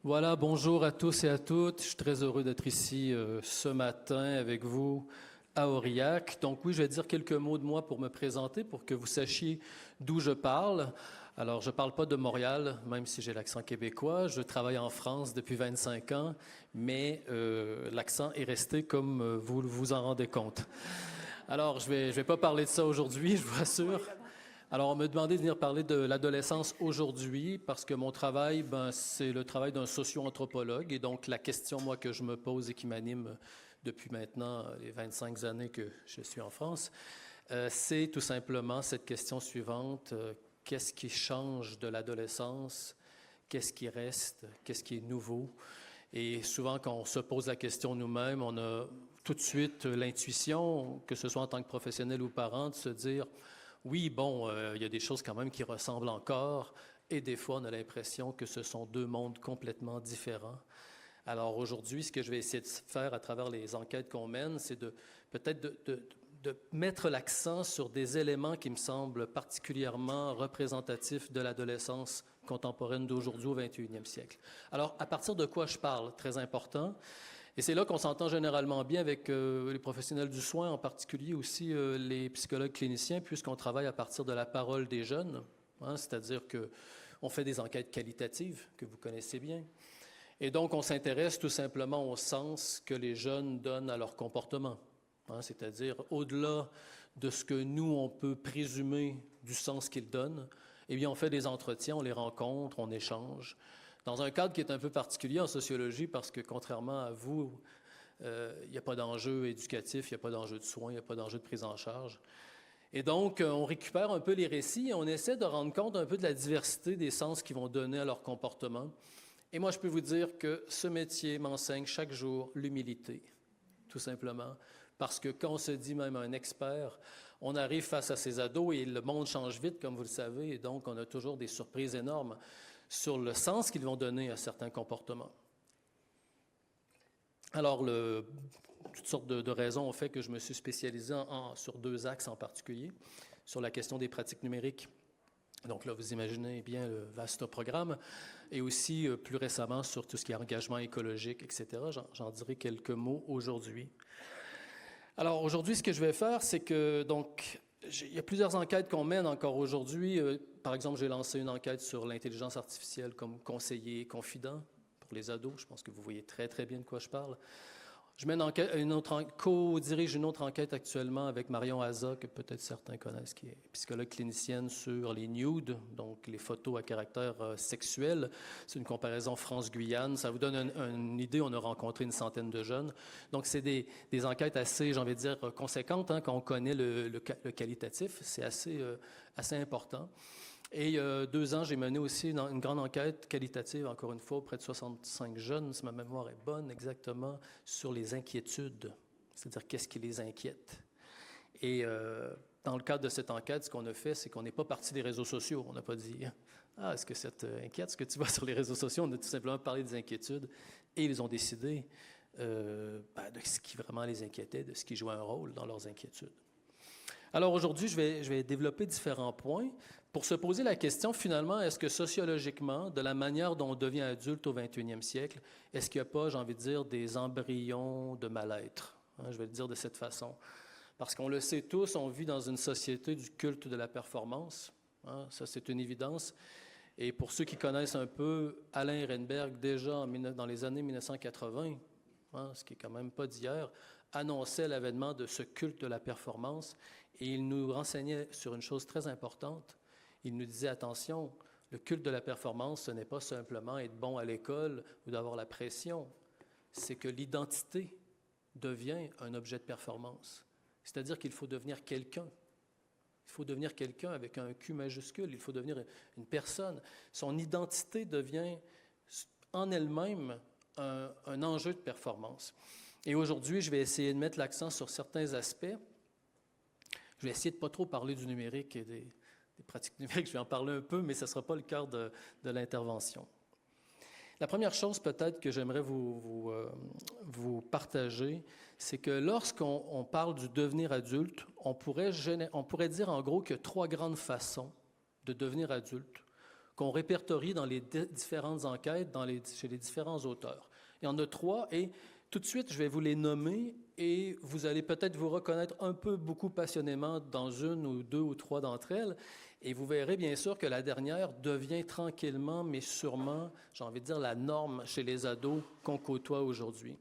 Voilà, bonjour à tous et à toutes. Je suis très heureux d'être ici ce matin avec vous à Aurillac. Donc oui, je vais dire quelques mots de moi pour me présenter, pour que vous sachiez d'où je parle. Alors, je ne parle pas de Montréal, même si j'ai l'accent québécois. Je travaille en France depuis 25 ans, mais l'accent est resté comme vous vous en rendez compte. Alors, je vais pas parler de ça aujourd'hui, je vous rassure. Alors, on m'a demandé de venir parler de l'adolescence aujourd'hui parce que mon travail, c'est le travail d'un socio-anthropologue. Et donc, la question, moi, que je me pose et qui m'anime depuis maintenant les 25 années que je suis en France, c'est tout simplement cette question suivante. Qu'est-ce qui change de l'adolescence? Qu'est-ce qui reste? Qu'est-ce qui est nouveau? Et souvent, quand on se pose la question nous-mêmes, on a tout de suite l'intuition, que ce soit en tant que professionnel ou parent, de se dire oui, bon, il y a des choses quand même qui ressemblent encore, et des fois, on a l'impression que ce sont deux mondes complètement différents. Alors aujourd'hui, ce que je vais essayer de faire à travers les enquêtes qu'on mène, c'est de peut-être de mettre l'accent sur des éléments qui me semblent particulièrement représentatifs de l'adolescence contemporaine d'aujourd'hui au 21e siècle. Alors, à partir de quoi je parle? Très important. Et c'est là qu'on s'entend généralement bien avec les professionnels du soin, en particulier aussi les psychologues cliniciens, puisqu'on travaille à partir de la parole des jeunes, hein, c'est-à-dire qu'on fait des enquêtes qualitatives, que vous connaissez bien. Et donc, on s'intéresse tout simplement au sens que les jeunes donnent à leur comportement, hein, c'est-à-dire au-delà de ce que nous, on peut présumer du sens qu'ils donnent, eh bien, on fait des entretiens, on les rencontre, on échange, dans un cadre qui est un peu particulier en sociologie parce que, contrairement à vous, il n'y a pas d'enjeu éducatif, il n'y a pas d'enjeu de soins, il n'y a pas d'enjeu de prise en charge. Et donc, on récupère un peu les récits et on essaie de rendre compte un peu de la diversité des sens qu'ils vont donner à leur comportement. Et moi, je peux vous dire que ce métier m'enseigne chaque jour l'humilité, tout simplement. Parce que quand on se dit même un expert, on arrive face à ces ados et le monde change vite, comme vous le savez, et donc on a toujours des surprises énormes sur le sens qu'ils vont donner à certains comportements. Alors, toutes sortes de raisons ont fait que je me suis spécialisé sur deux axes en particulier, sur la question des pratiques numériques. Donc là, vous imaginez bien le vaste programme, et aussi plus récemment sur tout ce qui est engagement écologique, etc. J'en dirai quelques mots aujourd'hui. Alors aujourd'hui, ce que je vais faire, c'est que, donc, il y a plusieurs enquêtes qu'on mène encore aujourd'hui. Par exemple, j'ai lancé une enquête sur l'intelligence artificielle comme conseiller confident pour les ados. Je pense que vous voyez très, très bien de quoi je parle. Je mène co-dirige une autre enquête actuellement avec Marion Haza, que peut-être certains connaissent, qui est psychologue clinicienne sur les nudes, donc les photos à caractère sexuel. C'est une comparaison France-Guyane. Ça vous donne une idée, on a rencontré une centaine de jeunes. Donc, c'est des enquêtes assez, j'ai envie de dire, conséquentes, hein, quand on connaît le qualitatif. C'est assez important. Et il y a 2 ans, j'ai mené aussi une grande enquête qualitative, encore une fois, auprès de 65 jeunes, si ma mémoire est bonne, exactement, sur les inquiétudes, c'est-à-dire qu'est-ce qui les inquiète. Et dans le cadre de cette enquête, ce qu'on a fait, c'est qu'on n'est pas parti des réseaux sociaux. On n'a pas dit « Ah, est-ce que ça t'inquiète, ce que tu vois sur les réseaux sociaux? » On a tout simplement parlé des inquiétudes et ils ont décidé de ce qui vraiment les inquiétait, de ce qui jouait un rôle dans leurs inquiétudes. Alors aujourd'hui, je vais développer différents points pour se poser la question, finalement, est-ce que sociologiquement, de la manière dont on devient adulte au 21e siècle, est-ce qu'il n'y a pas, j'ai envie de dire, des embryons de mal-être? Hein, je vais le dire de cette façon. Parce qu'on le sait tous, on vit dans une société du culte de la performance. Hein, ça, c'est une évidence. Et pour ceux qui connaissent un peu Alain Ehrenberg, déjà dans les années 1980, hein, ce qui est quand même pas d'hier, annonçait l'avènement de ce culte de la performance et il nous renseignait sur une chose très importante. Il nous disait, attention, le culte de la performance, ce n'est pas simplement être bon à l'école ou d'avoir la pression, c'est que l'identité devient un objet de performance. C'est-à-dire qu'il faut devenir quelqu'un. Il faut devenir quelqu'un avec un Q majuscule, il faut devenir une personne. Son identité devient en elle-même un enjeu de performance. Et aujourd'hui, je vais essayer de mettre l'accent sur certains aspects. Je vais essayer de ne pas trop parler du numérique et des pratiques numériques. Je vais en parler un peu, mais ce ne sera pas le cœur de l'intervention. La première chose peut-être que j'aimerais vous partager, c'est que lorsqu'on parle du devenir adulte, on pourrait dire en gros qu'il y a 3 grandes façons de devenir adulte qu'on répertorie dans les différentes enquêtes chez les différents auteurs. Il y en a 3 et tout de suite, je vais vous les nommer et vous allez peut-être vous reconnaître un peu beaucoup passionnément dans une ou 2 ou 3 d'entre elles. Et vous verrez bien sûr que la dernière devient tranquillement, mais sûrement, j'ai envie de dire, la norme chez les ados qu'on côtoie aujourd'hui.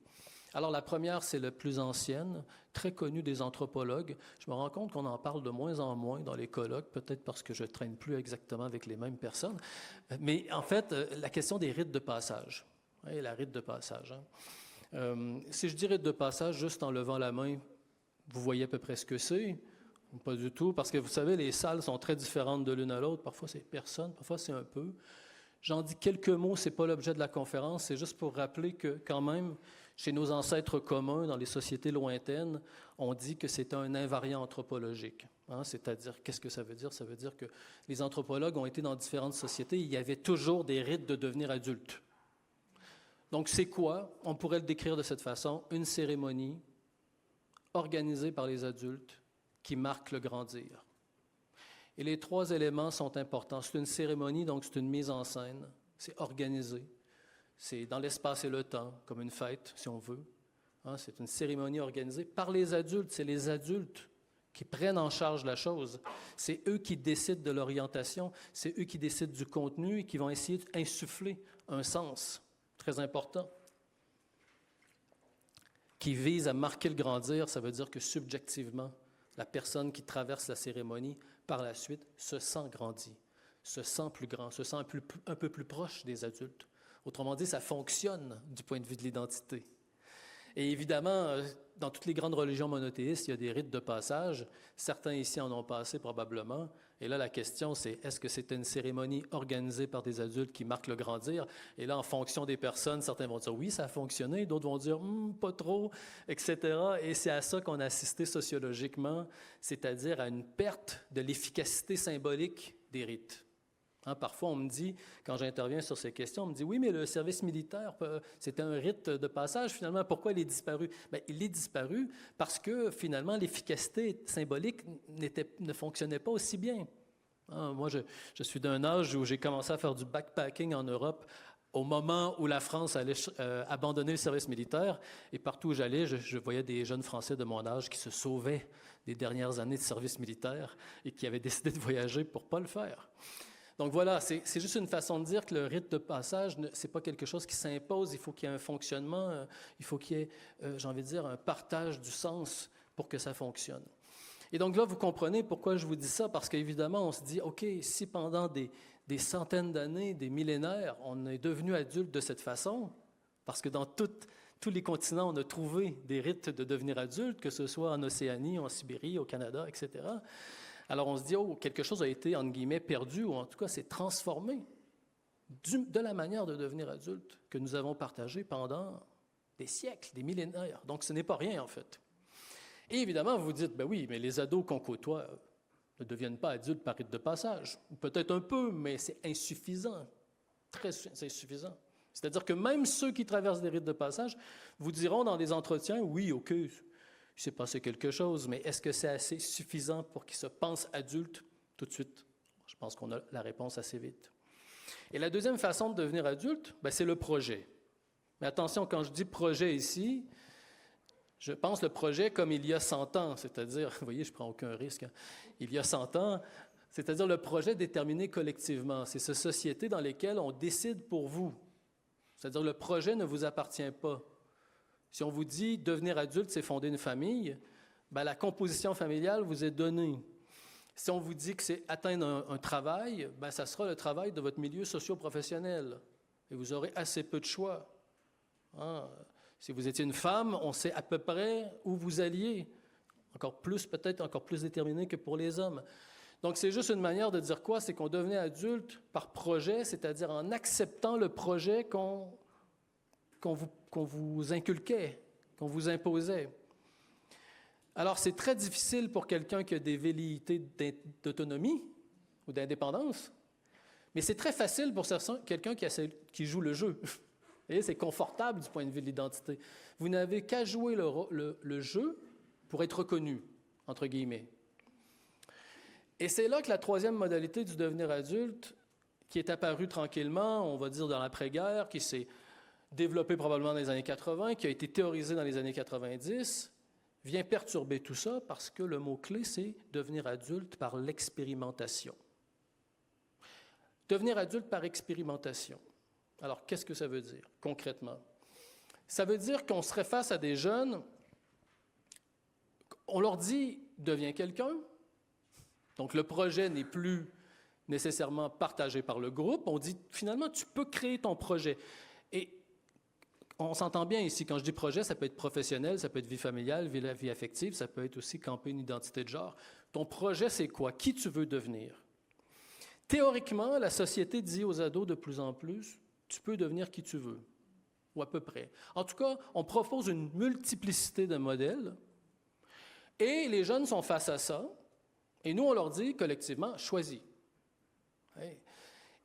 Alors la première, c'est la plus ancienne, très connue des anthropologues. Je me rends compte qu'on en parle de moins en moins dans les colloques, peut-être parce que je ne traîne plus exactement avec les mêmes personnes. Mais en fait, la question des rites de passage. Oui, la rite de passage. Si je dis rite de passage, juste en levant la main, vous voyez à peu près ce que c'est? Pas du tout, parce que vous savez, les salles sont très différentes de l'une à l'autre. Parfois, c'est personne, parfois, c'est un peu. J'en dis quelques mots, ce n'est pas l'objet de la conférence, c'est juste pour rappeler que quand même, chez nos ancêtres communs, dans les sociétés lointaines, on dit que c'est un invariant anthropologique. Hein? C'est-à-dire, qu'est-ce que ça veut dire? Ça veut dire que les anthropologues ont été dans différentes sociétés, il y avait toujours des rites de devenir adulte. Donc, c'est quoi? On pourrait le décrire de cette façon, une cérémonie organisée par les adultes qui marque le grandir. Et les 3 éléments sont importants. C'est une cérémonie, donc c'est une mise en scène, c'est organisé, c'est dans l'espace et le temps, comme une fête, si on veut. Hein, c'est une cérémonie organisée par les adultes, c'est les adultes qui prennent en charge la chose. C'est eux qui décident de l'orientation, c'est eux qui décident du contenu et qui vont essayer d'insuffler un sens très important, qui vise à marquer le grandir. Ça veut dire que subjectivement, la personne qui traverse la cérémonie, par la suite, se sent grandi, se sent plus grand, se sent un peu plus proche des adultes. Autrement dit, ça fonctionne du point de vue de l'identité. Et évidemment, dans toutes les grandes religions monothéistes, il y a des rites de passage. Certains ici en ont passé probablement. Et là, la question, c'est est-ce que c'est une cérémonie organisée par des adultes qui marque le grandir? Et là, en fonction des personnes, certains vont dire oui, ça a fonctionné, d'autres vont dire pas trop, etc. Et c'est à ça qu'on a assisté sociologiquement, c'est-à-dire à une perte de l'efficacité symbolique des rites. Hein, parfois, on me dit, quand j'interviens sur ces questions, on me dit, oui, mais le service militaire, c'était un rite de passage, finalement, pourquoi il est disparu? Bien, il est disparu parce que, finalement, l'efficacité symbolique ne fonctionnait pas aussi bien. Hein, moi, je suis d'un âge où j'ai commencé à faire du backpacking en Europe au moment où la France allait abandonner le service militaire, et partout où j'allais, je voyais des jeunes Français de mon âge qui se sauvaient des dernières années de service militaire et qui avaient décidé de voyager pour ne pas le faire. Donc voilà, c'est juste une façon de dire que le rite de passage, ce n'est pas quelque chose qui s'impose, il faut qu'il y ait un fonctionnement, il faut qu'il y ait, j'ai envie de dire, un partage du sens pour que ça fonctionne. Et donc là, vous comprenez pourquoi je vous dis ça, parce qu'évidemment, on se dit, OK, si pendant des centaines d'années, des millénaires, on est devenu adulte de cette façon, parce que dans tous les continents, on a trouvé des rites de devenir adulte, que ce soit en Océanie, en Sibérie, au Canada, etc., alors on se dit, oh, quelque chose a été, entre guillemets, perdu, ou en tout cas, c'est transformé de la manière de devenir adulte que nous avons partagée pendant des siècles, des millénaires. Donc, ce n'est pas rien, en fait. Et évidemment, vous vous dites, ben oui, mais les ados qu'on côtoie ne deviennent pas adultes par rite de passage. Peut-être un peu, mais c'est insuffisant, très insuffisant. C'est-à-dire que même ceux qui traversent des rites de passage vous diront dans des entretiens, oui, OK, il s'est passé quelque chose, mais est-ce que c'est assez suffisant pour qu'ils se pensent adultes tout de suite? Je pense qu'on a la réponse assez vite. Et la deuxième façon de devenir adulte, ben, c'est le projet. Mais attention, quand je dis projet ici, je pense le projet comme il y a 100 ans, c'est-à-dire, vous voyez, je ne prends aucun risque, hein, il y a 100 ans, c'est-à-dire le projet déterminé collectivement. C'est ces sociétés dans lesquelles on décide pour vous. C'est-à-dire le projet ne vous appartient pas. Si on vous dit devenir adulte, c'est fonder une famille, bien, la composition familiale vous est donnée. Si on vous dit que c'est atteindre un travail, bien, ça sera le travail de votre milieu socio-professionnel. Et vous aurez assez peu de choix. Hein? Si vous étiez une femme, on sait à peu près où vous alliez. Peut-être encore plus déterminé que pour les hommes. Donc, c'est juste une manière de dire quoi? C'est qu'on devenait adulte par projet, c'est-à-dire en acceptant le projet qu'on vous inculquait, qu'on vous imposait. Alors, c'est très difficile pour quelqu'un qui a des velléités d'autonomie ou d'indépendance, mais c'est très facile pour quelqu'un qui joue le jeu. Vous voyez, c'est confortable du point de vue de l'identité. Vous n'avez qu'à jouer le jeu pour être reconnu, entre guillemets. Et c'est là que la troisième modalité du devenir adulte, qui est apparu tranquillement, on va dire dans l'après-guerre, qui s'est développé probablement dans les années 80, qui a été théorisé dans les années 90, vient perturber tout ça parce que le mot-clé, c'est devenir adulte par l'expérimentation. Devenir adulte par expérimentation. Alors, qu'est-ce que ça veut dire concrètement? Ça veut dire qu'on serait face à des jeunes, on leur dit « deviens quelqu'un », donc le projet n'est plus nécessairement partagé par le groupe, on dit finalement tu peux créer ton projet. Et on s'entend bien ici, quand je dis projet, ça peut être professionnel, ça peut être vie familiale, vie affective, ça peut être aussi camper une identité de genre. Ton projet, c'est quoi? Qui tu veux devenir? Théoriquement, la société dit aux ados de plus en plus, tu peux devenir qui tu veux, ou à peu près. En tout cas, on propose une multiplicité de modèles, et les jeunes sont face à ça, et nous, on leur dit collectivement, choisis.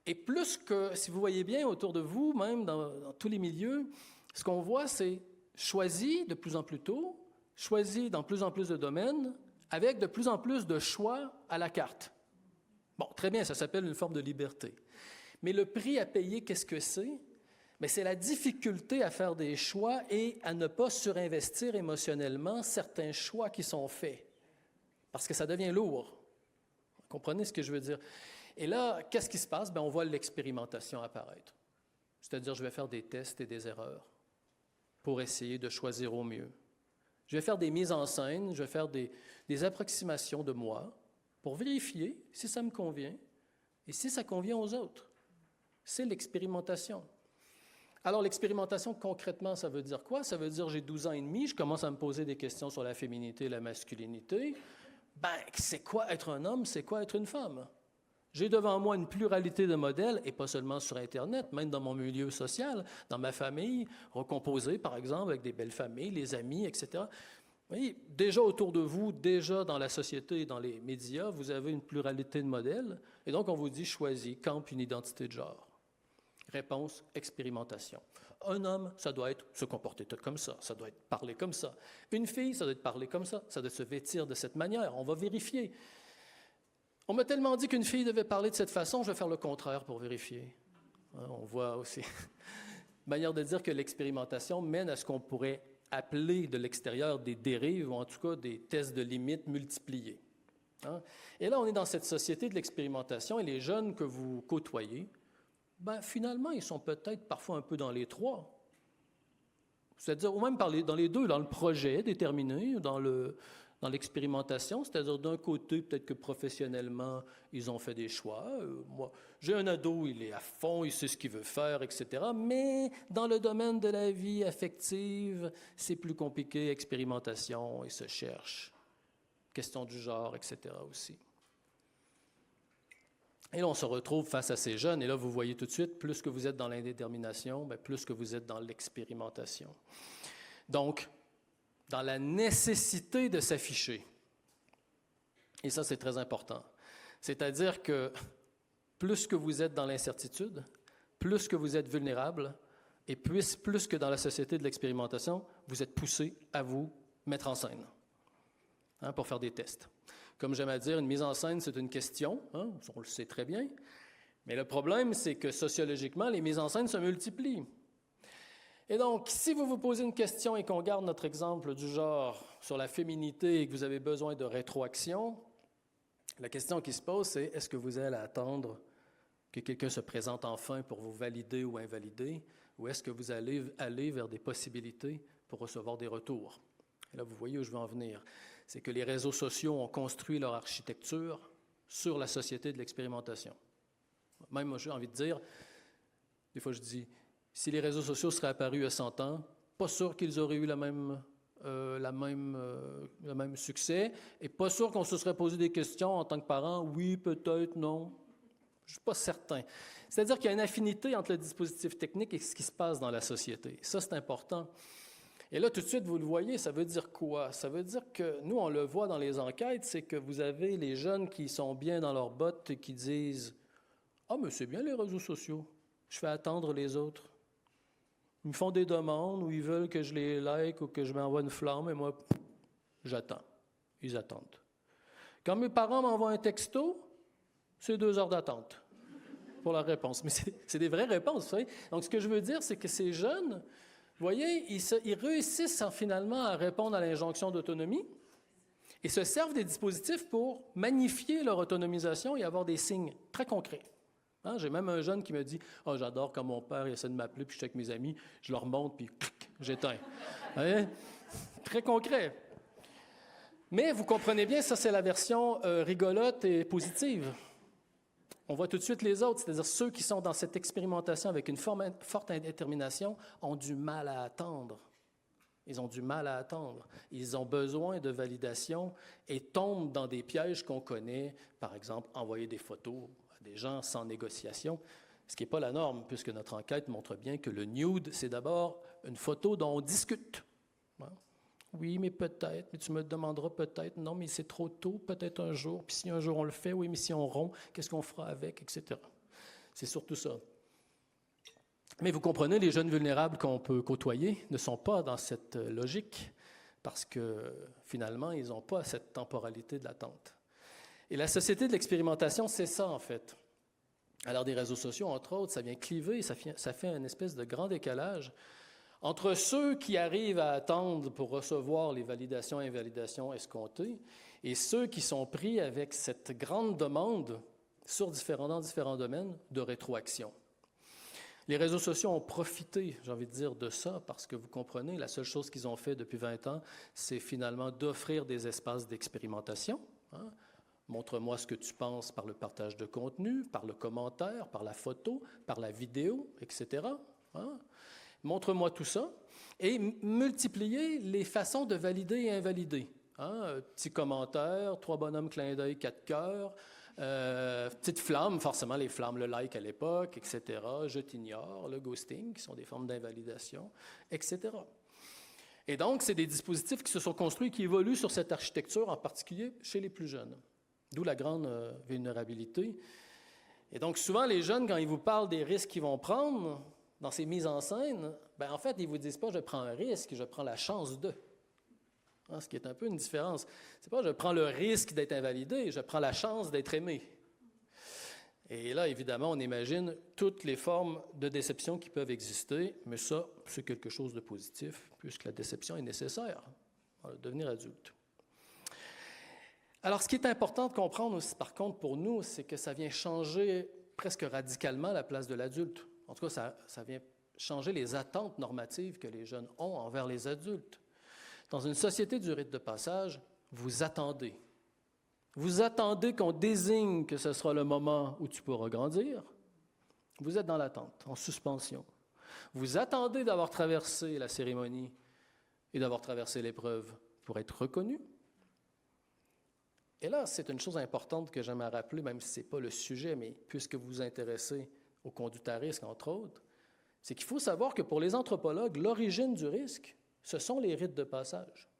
Et plus que, si vous voyez bien autour de vous, même dans tous les milieux, ce qu'on voit, c'est choisis de plus en plus tôt, choisis dans plus en plus de domaines, avec de plus en plus de choix à la carte. Bon, très bien, ça s'appelle une forme de liberté. Mais le prix à payer, qu'est-ce que c'est? Bien, c'est la difficulté à faire des choix et à ne pas surinvestir émotionnellement certains choix qui sont faits. Parce que ça devient lourd. Vous comprenez ce que je veux dire? Et là, qu'est-ce qui se passe? Bien, on voit l'expérimentation apparaître. C'est-à-dire, je vais faire des tests et des erreurs pour essayer de choisir au mieux. Je vais faire des mises en scène, je vais faire des approximations de moi pour vérifier si ça me convient et si ça convient aux autres. C'est l'expérimentation. Alors, l'expérimentation, concrètement, ça veut dire quoi? Ça veut dire j'ai 12 ans et demi, je commence à me poser des questions sur la féminité et la masculinité. Ben, c'est quoi être un homme? C'est quoi être une femme? J'ai devant moi une pluralité de modèles, et pas seulement sur Internet, même dans mon milieu social, dans ma famille, recomposée, par exemple, avec des belles familles, les amis, etc. Vous voyez, déjà autour de vous, déjà dans la société et dans les médias, vous avez une pluralité de modèles, et donc on vous dit choisis, campe une identité de genre. Réponse, expérimentation. Un homme, ça doit être se comporter comme ça doit être parler comme ça. Une fille, ça doit être parler comme ça doit se vêtir de cette manière. On va vérifier. On m'a tellement dit qu'une fille devait parler de cette façon, je vais faire le contraire pour vérifier. On voit aussi une manière de dire que l'expérimentation mène à ce qu'on pourrait appeler de l'extérieur des dérives, ou en tout cas des tests de limites multipliés. Et là, on est dans cette société de l'expérimentation, et les jeunes que vous côtoyez, ben, finalement, ils sont peut-être parfois un peu dans les trois. C'est-à-dire, ou même dans les deux, dans le projet déterminé, dans l'expérimentation, c'est-à-dire d'un côté, peut-être que professionnellement, ils ont fait des choix. Moi, j'ai un ado, il est à fond, il sait ce qu'il veut faire, etc. Mais dans le domaine de la vie affective, c'est plus compliqué, expérimentation, il se cherche. Question du genre, etc. aussi. Et là, on se retrouve face à ces jeunes, et là, vous voyez tout de suite, plus que vous êtes dans l'indétermination, bien, plus que vous êtes dans l'expérimentation. Donc, dans la nécessité de s'afficher. Et ça, c'est très important. C'est-à-dire que plus que vous êtes dans l'incertitude, plus que vous êtes vulnérable, et plus que dans la société de l'expérimentation, vous êtes poussé à vous mettre en scène pour faire des tests. Comme j'aime à dire, une mise en scène, c'est une question, on le sait très bien, mais le problème, c'est que sociologiquement, les mises en scène se multiplient. Et donc, si vous vous posez une question et qu'on garde notre exemple du genre sur la féminité et que vous avez besoin de rétroaction, la question qui se pose, c'est est-ce que vous allez attendre que quelqu'un se présente enfin pour vous valider ou invalider, ou est-ce que vous allez aller vers des possibilités pour recevoir des retours? Et là, vous voyez où je veux en venir. C'est que les réseaux sociaux ont construit leur architecture sur la société de l'expérimentation. Même moi, j'ai envie de dire, des fois je dis, si les réseaux sociaux seraient apparus il y a 100 ans, pas sûr qu'ils auraient eu le même succès, et pas sûr qu'on se serait posé des questions en tant que parents, oui, peut-être, non. Je ne suis pas certain. C'est-à-dire qu'il y a une affinité entre le dispositif technique et ce qui se passe dans la société. Ça, c'est important. Et là, tout de suite, vous le voyez, ça veut dire quoi? Ça veut dire que, nous, on le voit dans les enquêtes, c'est que vous avez les jeunes qui sont bien dans leurs bottes et qui disent « Ah, mais c'est bien les réseaux sociaux, je fais attendre les autres. Ils me font des demandes ou ils veulent que je les like ou que je m'envoie une flamme et moi, j'attends. Ils attendent. Quand mes parents m'envoient un texto, c'est 2 heures d'attente. pour la réponse. Mais c'est des vraies réponses, vous savez. Donc, ce que je veux dire, c'est que ces jeunes, vous voyez, ils réussissent finalement à répondre à l'injonction d'autonomie et se servent des dispositifs pour magnifier leur autonomisation et avoir des signes très concrets. Hein, j'ai même un jeune qui me dit « Oh, j'adore quand mon père essaie de m'appeler, puis je suis avec mes amis, je leur montre, puis clic, j'éteins. » Très concret. Mais vous comprenez bien, ça c'est la version rigolote et positive. On voit tout de suite les autres, c'est-à-dire ceux qui sont dans cette expérimentation avec une forte indétermination ont du mal à attendre. Ils ont du mal à attendre. Ils ont besoin de validation et tombent dans des pièges qu'on connaît, par exemple, envoyer des photos à des gens sans négociation, ce qui n'est pas la norme, puisque notre enquête montre bien que le nude, c'est d'abord une photo dont on discute. Oui, mais peut-être, mais tu me demanderas peut-être, non, mais c'est trop tôt, peut-être un jour, puis si un jour on le fait, oui, mais si on rompt, qu'est-ce qu'on fera avec, etc. C'est surtout ça. Mais vous comprenez, les jeunes vulnérables qu'on peut côtoyer ne sont pas dans cette logique, parce que finalement, ils n'ont pas cette temporalité de l'attente. Et la société de l'expérimentation, c'est ça, en fait. Alors, des réseaux sociaux, entre autres, ça vient cliver, ça fait une espèce de grand décalage entre ceux qui arrivent à attendre pour recevoir les validations et invalidations escomptées et ceux qui sont pris avec cette grande demande dans différents domaines de rétroaction. Les réseaux sociaux ont profité, j'ai envie de dire, de ça parce que vous comprenez, la seule chose qu'ils ont fait depuis 20 ans, c'est finalement d'offrir des espaces d'expérimentation. Hein? Montre-moi ce que tu penses par le partage de contenu, par le commentaire, par la photo, par la vidéo, etc. Hein? Montre-moi tout ça et multiplier les façons de valider et invalider. Hein? Petit commentaire, 3 bonhommes, clin d'œil, 4 cœurs, petite flamme, forcément les flammes, le like à l'époque, etc. Je t'ignore, le ghosting, qui sont des formes d'invalidation, etc. Et donc, c'est des dispositifs qui se sont construits, qui évoluent sur cette architecture, en particulier chez les plus jeunes. D'où la grande vulnérabilité. Et donc, souvent, les jeunes, quand ils vous parlent des risques qu'ils vont prendre dans ces mises en scène, bien, en fait, ils ne vous disent pas « je prends un risque, je prends la chance de ». Hein, ce qui est un peu une différence. C'est pas « je prends le risque d'être invalidé, je prends la chance d'être aimé ». Et là, évidemment, on imagine toutes les formes de déception qui peuvent exister, mais ça, c'est quelque chose de positif, puisque la déception est nécessaire pour devenir adulte. Alors, ce qui est important de comprendre aussi, par contre, pour nous, c'est que ça vient changer presque radicalement la place de l'adulte. En tout cas, ça vient changer les attentes normatives que les jeunes ont envers les adultes. Dans une société du rite de passage, vous attendez. Vous attendez qu'on désigne que ce sera le moment où tu pourras grandir. Vous êtes dans l'attente, en suspension. Vous attendez d'avoir traversé la cérémonie et d'avoir traversé l'épreuve pour être reconnu. Et là, c'est une chose importante que j'aime à rappeler, même si ce n'est pas le sujet, mais puisque vous vous intéressez aux conduites à risque, entre autres, c'est qu'il faut savoir que pour les anthropologues, l'origine du risque, ce sont les rites de passage.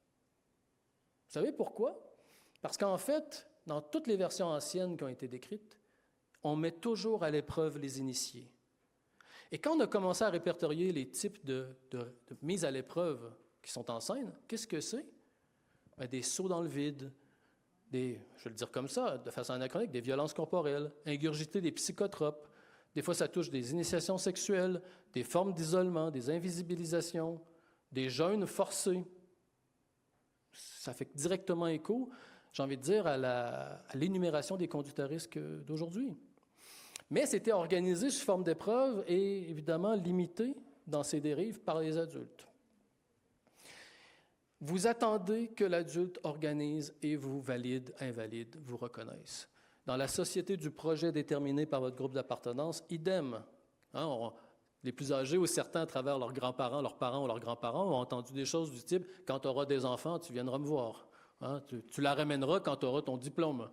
Vous savez pourquoi? Parce qu'en fait, dans toutes les versions anciennes qui ont été décrites, on met toujours à l'épreuve les initiés. Et quand on a commencé à répertorier les types de mise à l'épreuve qui sont en scène, qu'est-ce que c'est? Bien, des sauts dans le vide, je vais le dire comme ça, de façon anachronique, des violences corporelles, ingurgiter des psychotropes. Des fois, ça touche des initiations sexuelles, des formes d'isolement, des invisibilisations, des jeûnes forcés. Ça fait directement écho, j'ai envie de dire, à l'énumération des conduites à risque d'aujourd'hui. Mais c'était organisé sous forme d'épreuve et évidemment limité dans ses dérives par les adultes. Vous attendez que l'adulte organise et vous valide, invalide, vous reconnaisse. Dans la société du projet déterminé par votre groupe d'appartenance, idem. Hein, les plus âgés ou certains, à travers leurs grands-parents, leurs parents ou leurs grands-parents, ont entendu des choses du type « quand tu auras des enfants, tu viendras me voir. Hein, tu la ramèneras quand tu auras ton diplôme. »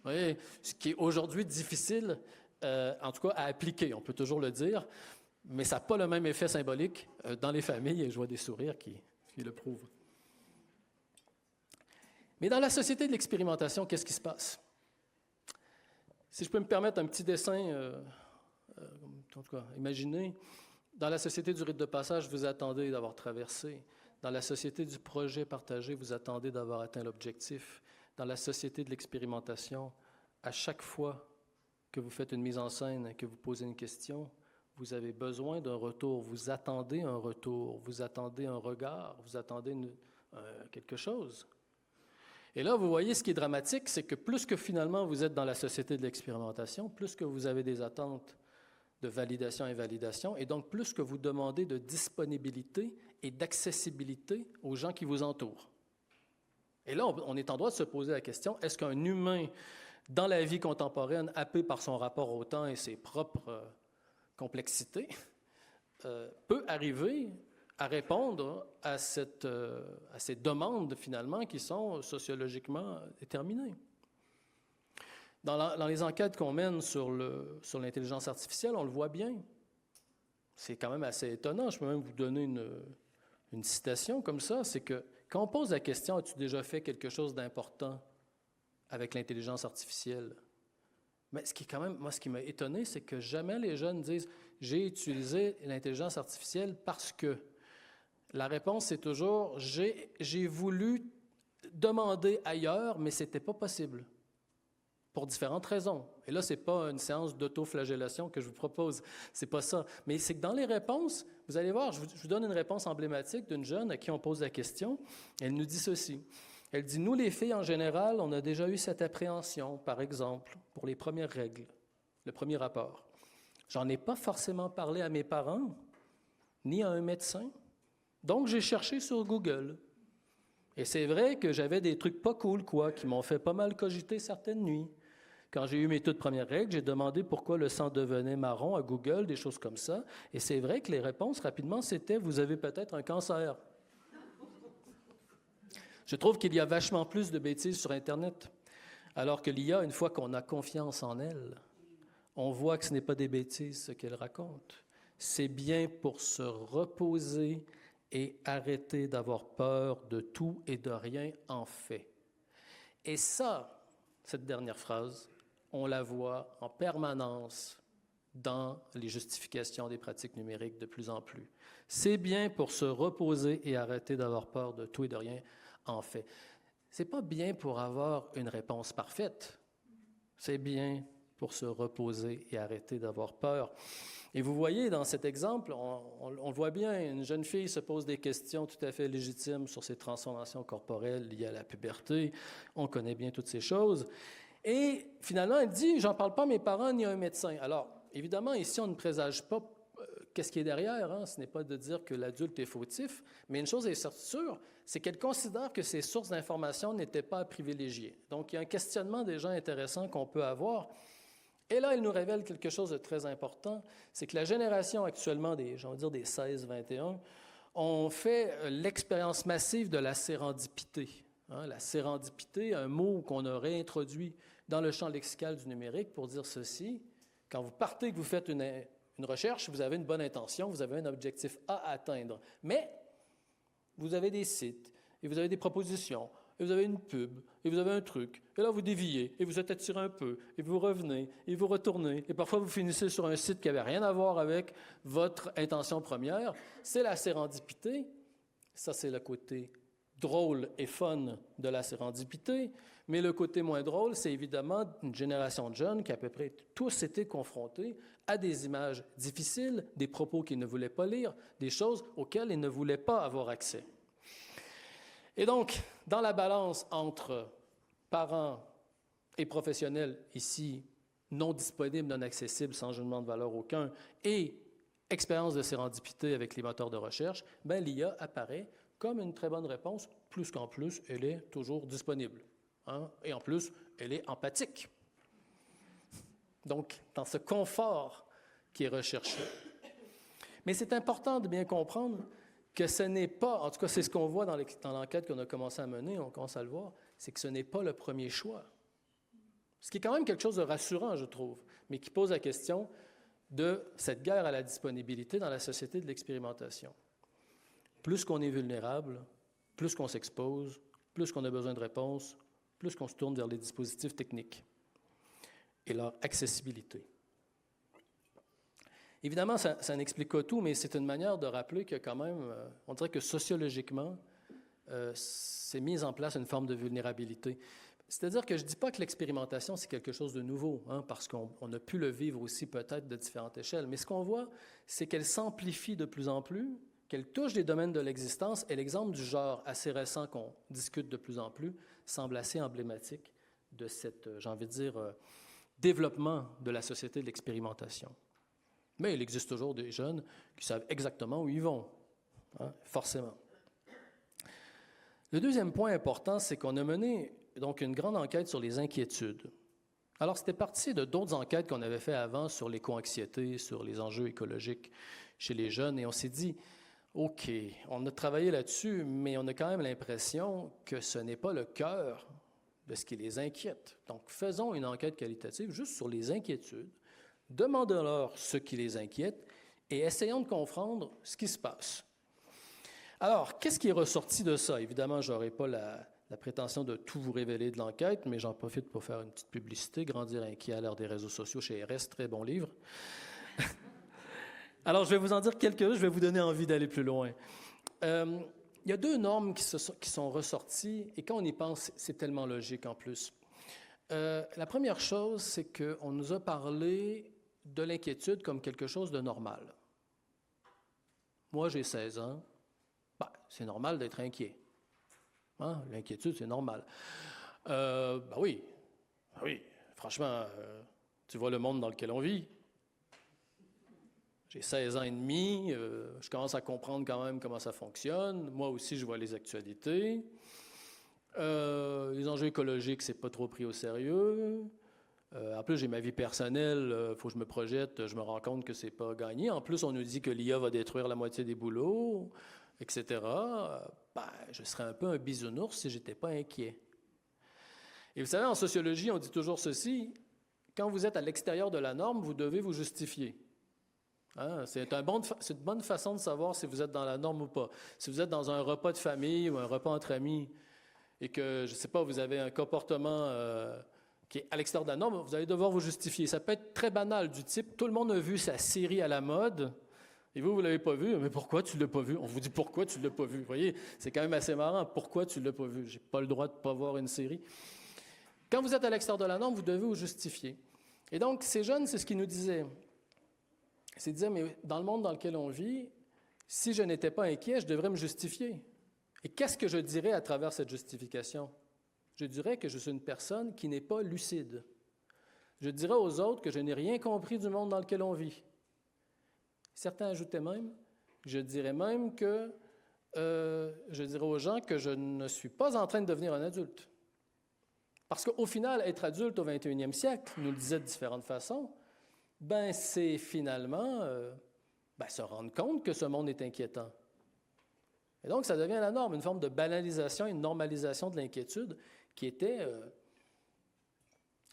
Vous voyez, ce qui est aujourd'hui difficile, en tout cas à appliquer, on peut toujours le dire, mais ça n'a pas le même effet symbolique dans les familles, et je vois des sourires qui le prouvent. Mais dans la société de l'expérimentation, qu'est-ce qui se passe? Si je peux me permettre un petit dessin, en tout cas, imaginez, dans la société du rite de passage, vous attendez d'avoir traversé. Dans la société du projet partagé, vous attendez d'avoir atteint l'objectif. Dans la société de l'expérimentation, à chaque fois que vous faites une mise en scène, que vous posez une question, vous avez besoin d'un retour, vous attendez un retour, vous attendez un regard, vous attendez quelque chose. Et là, vous voyez, ce qui est dramatique, c'est que plus que finalement vous êtes dans la société de l'expérimentation, plus que vous avez des attentes de validation et invalidation, et donc plus que vous demandez de disponibilité et d'accessibilité aux gens qui vous entourent. Et là, on est en droit de se poser la question, est-ce qu'un humain, dans la vie contemporaine, happé par son rapport au temps et ses propres complexités, peut arriver à répondre à ces demandes, finalement, qui sont sociologiquement déterminées. Dans les enquêtes qu'on mène sur l'intelligence artificielle, on le voit bien. C'est quand même assez étonnant. Je peux même vous donner une citation comme ça. C'est que quand on pose la question « As-tu déjà fait quelque chose d'important avec l'intelligence artificielle? » Mais ce qui m'a étonné, c'est que jamais les jeunes disent « J'ai utilisé l'intelligence artificielle parce que… » La réponse, c'est toujours « J'ai voulu demander ailleurs, mais ce n'était pas possible. » Pour différentes raisons. Et là, ce n'est pas une séance d'autoflagellation que je vous propose. Ce n'est pas ça. Mais c'est que dans les réponses, vous allez voir, je vous donne une réponse emblématique d'une jeune à qui on pose la question. Elle nous dit ceci. Elle dit, nous, les filles, en général, on a déjà eu cette appréhension, par exemple, pour les premières règles, le premier rapport. J'en ai pas forcément parlé à mes parents, ni à un médecin. Donc, j'ai cherché sur Google. Et c'est vrai que j'avais des trucs pas cool, qui m'ont fait pas mal cogiter certaines nuits. Quand j'ai eu mes toutes premières règles, j'ai demandé pourquoi le sang devenait marron à Google, des choses comme ça. Et c'est vrai que les réponses, rapidement, c'était « Vous avez peut-être un cancer ». Je trouve qu'il y a vachement plus de bêtises sur Internet, alors que l'IA, une fois qu'on a confiance en elle, on voit que ce n'est pas des bêtises ce qu'elle raconte. C'est bien pour se reposer et arrêter d'avoir peur de tout et de rien en fait. Et ça, cette dernière phrase, on la voit en permanence dans les justifications des pratiques numériques de plus en plus. C'est bien pour se reposer et arrêter d'avoir peur de tout et de rien en fait. C'est pas bien pour avoir une réponse parfaite. C'est bien pour se reposer et arrêter d'avoir peur. Et vous voyez, dans cet exemple, on le voit bien, une jeune fille se pose des questions tout à fait légitimes sur ses transformations corporelles liées à la puberté. On connaît bien toutes ces choses. Et finalement, elle dit, j'en parle pas à mes parents ni à un médecin. Alors, évidemment, ici, on ne présage pas qu'est-ce qui est derrière. Hein? Ce n'est pas de dire que l'adulte est fautif, mais une chose est sûre, c'est qu'elle considère que ces sources d'information n'étaient pas à privilégier. Donc, il y a un questionnement déjà intéressant qu'on peut avoir. Et là, il nous révèle quelque chose de très important, c'est que la génération actuellement des 16-21 ont fait l'expérience massive de la sérendipité. Hein, la sérendipité, un mot qu'on a réintroduit dans le champ lexical du numérique pour dire ceci. Quand vous partez, que vous faites une recherche, vous avez une bonne intention, vous avez un objectif à atteindre. Mais vous avez des sites, et vous avez des propositions, et vous avez une pub, et vous avez un truc, et là vous déviez, et vous êtes attiré un peu, et vous revenez, et vous retournez, et parfois vous finissez sur un site qui n'avait rien à voir avec votre intention première. C'est la sérendipité. Ça, c'est le côté drôle et fun de la sérendipité, mais le côté moins drôle, c'est évidemment une génération de jeunes qui à peu près tous étaient confrontés à des images difficiles, des propos qu'ils ne voulaient pas lire, des choses auxquelles ils ne voulaient pas avoir accès. Et donc, dans la balance entre parents et professionnels, ici, non disponibles, non accessibles, sans jugement de valeur aucun, et expérience de sérendipité avec les moteurs de recherche, bien, l'IA apparaît comme une très bonne réponse. Plus qu'en plus, elle est toujours disponible. Hein? Et en plus, elle est empathique. Donc, dans ce confort qui est recherché. Mais c'est important de bien comprendre que ce n'est pas, en tout cas c'est ce qu'on voit dans l'enquête qu'on a commencé à mener, on commence à le voir, c'est que ce n'est pas le premier choix. Ce qui est quand même quelque chose de rassurant, je trouve, mais qui pose la question de cette guerre à la disponibilité dans la société de l'expérimentation. Plus qu'on est vulnérable, plus qu'on s'expose, plus qu'on a besoin de réponses, plus qu'on se tourne vers les dispositifs techniques et leur accessibilité. Évidemment, ça n'explique pas tout, mais c'est une manière de rappeler que quand même, on dirait que sociologiquement, c'est mis en place une forme de vulnérabilité. C'est-à-dire que je ne dis pas que l'expérimentation, c'est quelque chose de nouveau, hein, parce qu'on a pu le vivre aussi peut-être de différentes échelles. Mais ce qu'on voit, c'est qu'elle s'amplifie de plus en plus, qu'elle touche des domaines de l'existence, et l'exemple du genre assez récent qu'on discute de plus en plus semble assez emblématique de cette, j'ai envie de dire, développement de la société de l'expérimentation. Mais il existe toujours des jeunes qui savent exactement où ils vont, hein, forcément. Le deuxième point important, c'est qu'on a mené donc une grande enquête sur les inquiétudes. Alors, c'était parti de d'autres enquêtes qu'on avait fait avant sur l'éco-anxiété, sur les enjeux écologiques chez les jeunes, et on s'est dit, OK, on a travaillé là-dessus, mais on a quand même l'impression que ce n'est pas le cœur de ce qui les inquiète. Donc, faisons une enquête qualitative juste sur les inquiétudes, demandons-leur ce qui les inquiète et essayons de comprendre ce qui se passe. Alors, qu'est-ce qui est ressorti de ça? Évidemment, je n'aurai pas la prétention de tout vous révéler de l'enquête, mais j'en profite pour faire une petite publicité. Grandir inquiet à l'ère des réseaux sociaux chez RS, très bon livre. Alors, je vais vous en dire quelques-uns, je vais vous donner envie d'aller plus loin. Il y a deux normes qui sont ressorties, et quand on y pense, c'est tellement logique en plus. La première chose, c'est qu'on nous a parlé de l'inquiétude comme quelque chose de normal. Moi, j'ai 16 ans. Ben, c'est normal d'être inquiet. Hein? L'inquiétude, c'est normal. Ben oui, franchement, tu vois le monde dans lequel on vit. J'ai 16 ans et demi, je commence à comprendre quand même comment ça fonctionne. Moi aussi, je vois les actualités. Les enjeux écologiques, c'est pas trop pris au sérieux. En plus, j'ai ma vie personnelle, il faut que je me projette, je me rends compte que c'est pas gagné. En plus, on nous dit que l'IA va détruire la moitié des boulots, etc. Ben, je serais un peu un bisounours si je n'étais pas inquiet. Et vous savez, en sociologie, on dit toujours ceci, quand vous êtes à l'extérieur de la norme, vous devez vous justifier. Hein? C'est une bonne façon de savoir si vous êtes dans la norme ou pas. Si vous êtes dans un repas de famille ou un repas entre amis et que, je ne sais pas, vous avez un comportement qui est à l'extérieur de la norme, vous allez devoir vous justifier. Ça peut être très banal, du type, tout le monde a vu sa série à la mode, et vous ne l'avez pas vu, mais pourquoi tu ne l'as pas vu? On vous dit pourquoi tu ne l'as pas vu. Vous voyez, c'est quand même assez marrant. Pourquoi tu ne l'as pas vu? Je n'ai pas le droit de ne pas voir une série. Quand vous êtes à l'extérieur de la norme, vous devez vous justifier. Et donc, ces jeunes, c'est ce qu'ils nous disaient. C'est de dire, mais dans le monde dans lequel on vit, si je n'étais pas inquiet, je devrais me justifier. Et qu'est-ce que je dirais à travers cette justification? Je dirais que je suis une personne qui n'est pas lucide. Je dirais aux autres que je n'ai rien compris du monde dans lequel on vit. Certains ajoutaient même, je dirais même que je dirais aux gens que je ne suis pas en train de devenir un adulte. Parce qu'au final, être adulte au 21e siècle, nous le disait de différentes façons, ben c'est finalement se rendre compte que ce monde est inquiétant. Et donc, ça devient la norme, une forme de banalisation, une normalisation de l'inquiétude qui était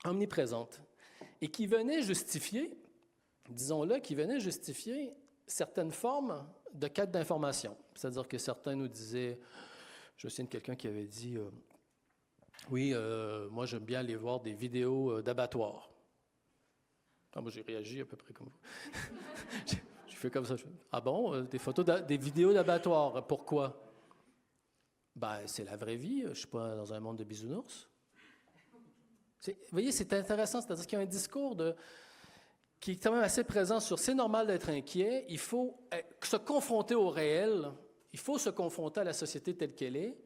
omniprésente et qui venait justifier, disons-le, certaines formes de quête d'information. C'est-à-dire que certains nous disaient, je me souviens de quelqu'un qui avait dit, oui, moi j'aime bien aller voir des vidéos d'abattoirs. Moi j'ai réagi à peu près comme vous. J'ai fait comme ça. Ah bon, des vidéos d'abattoirs, pourquoi? Ben, c'est la vraie vie, je ne suis pas dans un monde de bisounours. Vous voyez, c'est intéressant, c'est-à-dire qu'il y a un discours qui est quand même assez présent sur c'est normal d'être inquiet, il faut se confronter au réel, il faut se confronter à la société telle qu'elle est,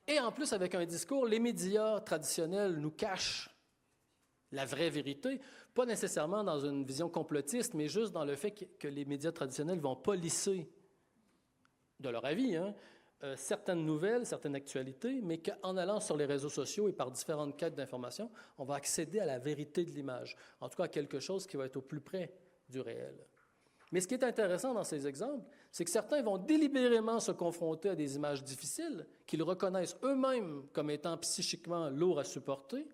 et en plus avec un discours, les médias traditionnels nous cachent la vraie vérité, pas nécessairement dans une vision complotiste, mais juste dans le fait que les médias traditionnels ne vont pas lisser de leur avis, certaines nouvelles, certaines actualités, mais qu'en allant sur les réseaux sociaux et par différentes quêtes d'information, on va accéder à la vérité de l'image, en tout cas à quelque chose qui va être au plus près du réel. Mais ce qui est intéressant dans ces exemples, c'est que certains vont délibérément se confronter à des images difficiles qu'ils reconnaissent eux-mêmes comme étant psychiquement lourds à supporter,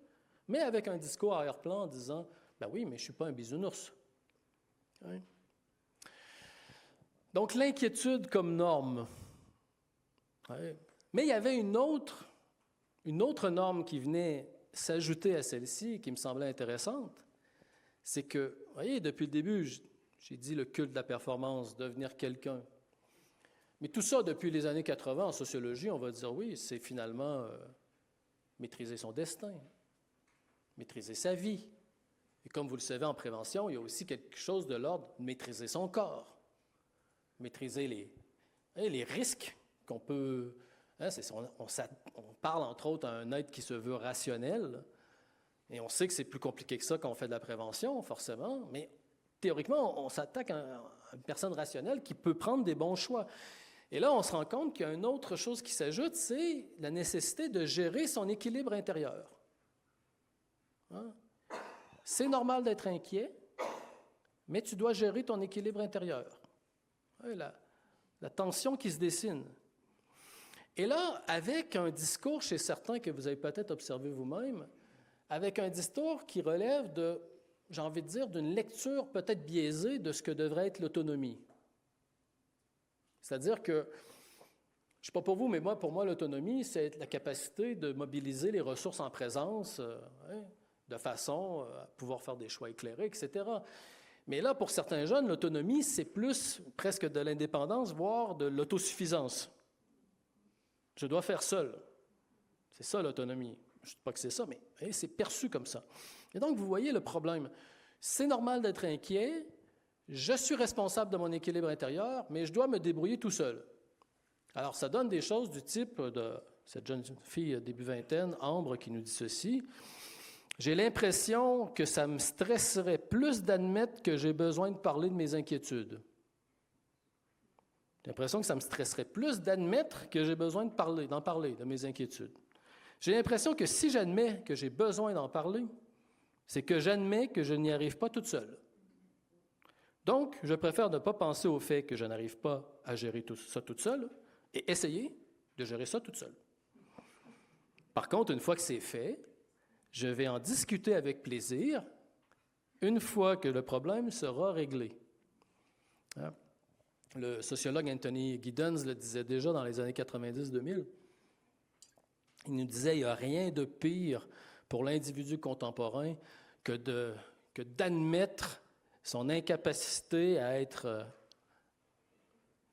mais avec un discours arrière-plan en disant « ben oui, mais je ne suis pas un bisounours. » Oui. Donc l'inquiétude comme norme. Oui. Mais il y avait une autre norme qui venait s'ajouter à celle-ci, qui me semblait intéressante. C'est que, vous voyez, depuis le début, j'ai dit le culte de la performance, devenir quelqu'un. Mais tout ça, depuis les années 80, en sociologie, on va dire oui, c'est finalement maîtriser son destin. maîtriser sa vie. Et comme vous le savez, en prévention, il y a aussi quelque chose de l'ordre de maîtriser son corps, maîtriser les risques qu'on peut... Hein, on parle entre autres à un être qui se veut rationnel, et on sait que c'est plus compliqué que ça quand on fait de la prévention, forcément, mais théoriquement, on s'attaque à une personne rationnelle qui peut prendre des bons choix. Et là, on se rend compte qu'il y a une autre chose qui s'ajoute, c'est la nécessité de gérer son équilibre intérieur. Hein? C'est normal d'être inquiet, mais tu dois gérer ton équilibre intérieur. La tension qui se dessine. Et là, avec un discours chez certains que vous avez peut-être observé vous-même, avec un discours qui relève de, j'ai envie de dire, d'une lecture peut-être biaisée de ce que devrait être l'autonomie. C'est-à-dire que, je ne sais pas pour vous, mais pour moi, l'autonomie, c'est la capacité de mobiliser les ressources en présence, de façon à pouvoir faire des choix éclairés, etc. Mais là, pour certains jeunes, l'autonomie, c'est plus presque de l'indépendance, voire de l'autosuffisance. Je dois faire seul. C'est ça l'autonomie. Je ne dis pas que c'est ça, mais c'est perçu comme ça. Et donc, vous voyez le problème. C'est normal d'être inquiet. Je suis responsable de mon équilibre intérieur, mais je dois me débrouiller tout seul. Alors, ça donne des choses du type de cette jeune fille début vingtaine, Ambre, qui nous dit ceci. J'ai l'impression que ça me stresserait plus d'admettre que j'ai besoin de parler de mes inquiétudes. J'ai l'impression que ça me stresserait plus d'admettre que j'ai besoin d'en parler, de mes inquiétudes. J'ai l'impression que si j'admets que j'ai besoin d'en parler, c'est que j'admets que je n'y arrive pas toute seule. Donc, je préfère ne pas penser au fait que je n'arrive pas à gérer tout ça toute seule et essayer de gérer ça toute seule. Par contre, une fois que c'est fait, je vais en discuter avec plaisir une fois que le problème sera réglé. Hein? Le sociologue Anthony Giddens le disait déjà dans les années 90-2000. Il nous disait qu'il n'y a rien de pire pour l'individu contemporain que d'admettre son incapacité à être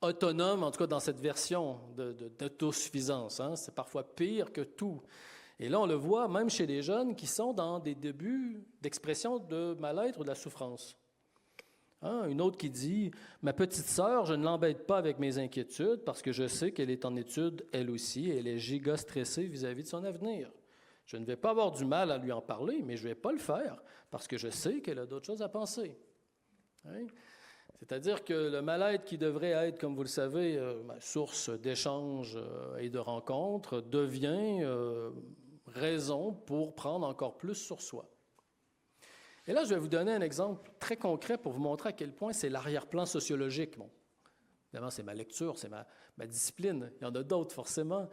autonome, en tout cas dans cette version d'autosuffisance. Hein? C'est parfois pire que tout. Et là, on le voit même chez les jeunes qui sont dans des débuts d'expression de mal-être ou de la souffrance. Hein? Une autre qui dit « Ma petite sœur, je ne l'embête pas avec mes inquiétudes parce que je sais qu'elle est en études, elle aussi, et elle est giga stressée vis-à-vis de son avenir. Je ne vais pas avoir du mal à lui en parler, mais je ne vais pas le faire parce que je sais qu'elle a d'autres choses à penser. Hein? » C'est-à-dire que le mal-être qui devrait être, comme vous le savez, source d'échanges et de rencontres, devient raison pour prendre encore plus sur soi. Et là, je vais vous donner un exemple très concret pour vous montrer à quel point c'est l'arrière-plan sociologique. Bon, évidemment, c'est ma lecture, c'est ma discipline. Il y en a d'autres, forcément.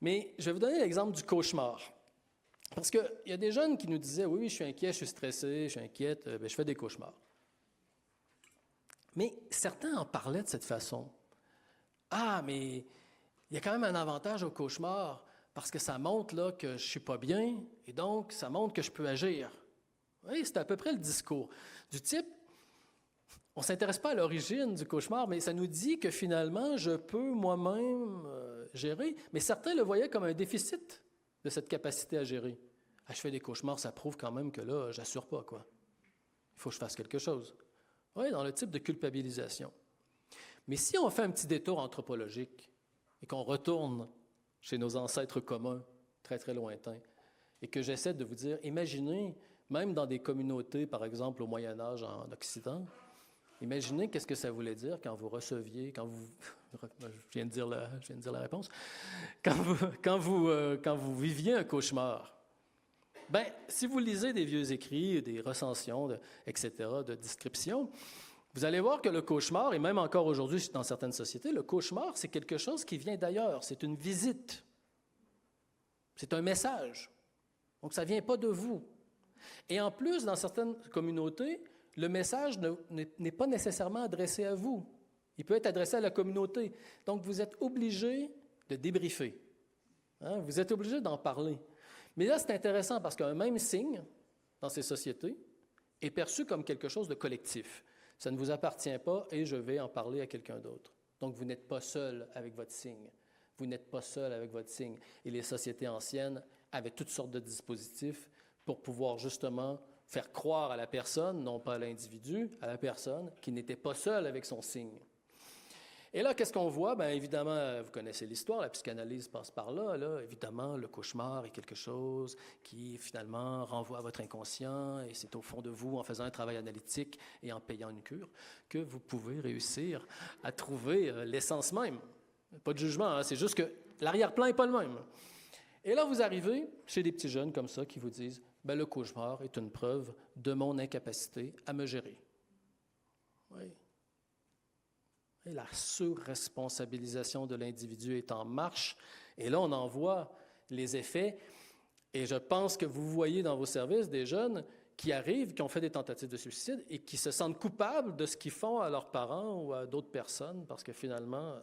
Mais je vais vous donner l'exemple du cauchemar. Parce qu'il y a des jeunes qui nous disaient « Oui, je suis inquiet, je suis stressé, je suis inquiète, je fais des cauchemars. » Mais certains en parlaient de cette façon. « Ah, mais il y a quand même un avantage au cauchemar parce que ça montre là, que je ne suis pas bien et donc ça montre que je peux agir. » Oui, c'est à peu près le discours. Du type, on ne s'intéresse pas à l'origine du cauchemar, mais ça nous dit que finalement, je peux moi-même gérer. Mais certains le voyaient comme un déficit de cette capacité à gérer. Ah, je fais des cauchemars, ça prouve quand même que là, je n'assure pas, quoi. Il faut que je fasse quelque chose. Oui, dans le type de culpabilisation. Mais si on fait un petit détour anthropologique et qu'on retourne chez nos ancêtres communs, très, très lointains, et que j'essaie de vous dire, imaginez, même dans des communautés, par exemple au Moyen Âge en Occident, imaginez qu'est-ce que ça voulait dire quand vous receviez, je viens de dire la réponse, quand vous viviez un cauchemar. Bien, si vous lisez des vieux écrits, des recensions, etc., de descriptions, vous allez voir que le cauchemar, et même encore aujourd'hui dans certaines sociétés, le cauchemar, c'est quelque chose qui vient d'ailleurs, c'est une visite, c'est un message. Donc, ça ne vient pas de vous. Et en plus, dans certaines communautés, le message n'est pas nécessairement adressé à vous. Il peut être adressé à la communauté. Donc, vous êtes obligé de débriefer. Hein? Vous êtes obligé d'en parler. Mais là, c'est intéressant parce qu'un même signe dans ces sociétés est perçu comme quelque chose de collectif. Ça ne vous appartient pas et je vais en parler à quelqu'un d'autre. Donc, vous n'êtes pas seul avec votre signe. Vous n'êtes pas seul avec votre signe. Et les sociétés anciennes avaient toutes sortes de dispositifs pour pouvoir justement faire croire à la personne, non pas à l'individu, à la personne, qui n'était pas seule avec son signe. Et là, qu'est-ce qu'on voit? Bien, évidemment, vous connaissez l'histoire, la psychanalyse passe par là, là. Évidemment, le cauchemar est quelque chose qui, finalement, renvoie à votre inconscient, et c'est au fond de vous, en faisant un travail analytique et en payant une cure, que vous pouvez réussir à trouver l'essence même. Pas de jugement, hein, c'est juste que l'arrière-plan n'est pas le même. Et là, vous arrivez chez des petits jeunes comme ça qui vous disent « Bien, le cauchemar est une preuve de mon incapacité à me gérer. » Oui. Et la surresponsabilisation de l'individu est en marche. Et là, on en voit les effets. Et je pense que vous voyez dans vos services des jeunes qui arrivent, qui ont fait des tentatives de suicide et qui se sentent coupables de ce qu'ils font à leurs parents ou à d'autres personnes parce que finalement,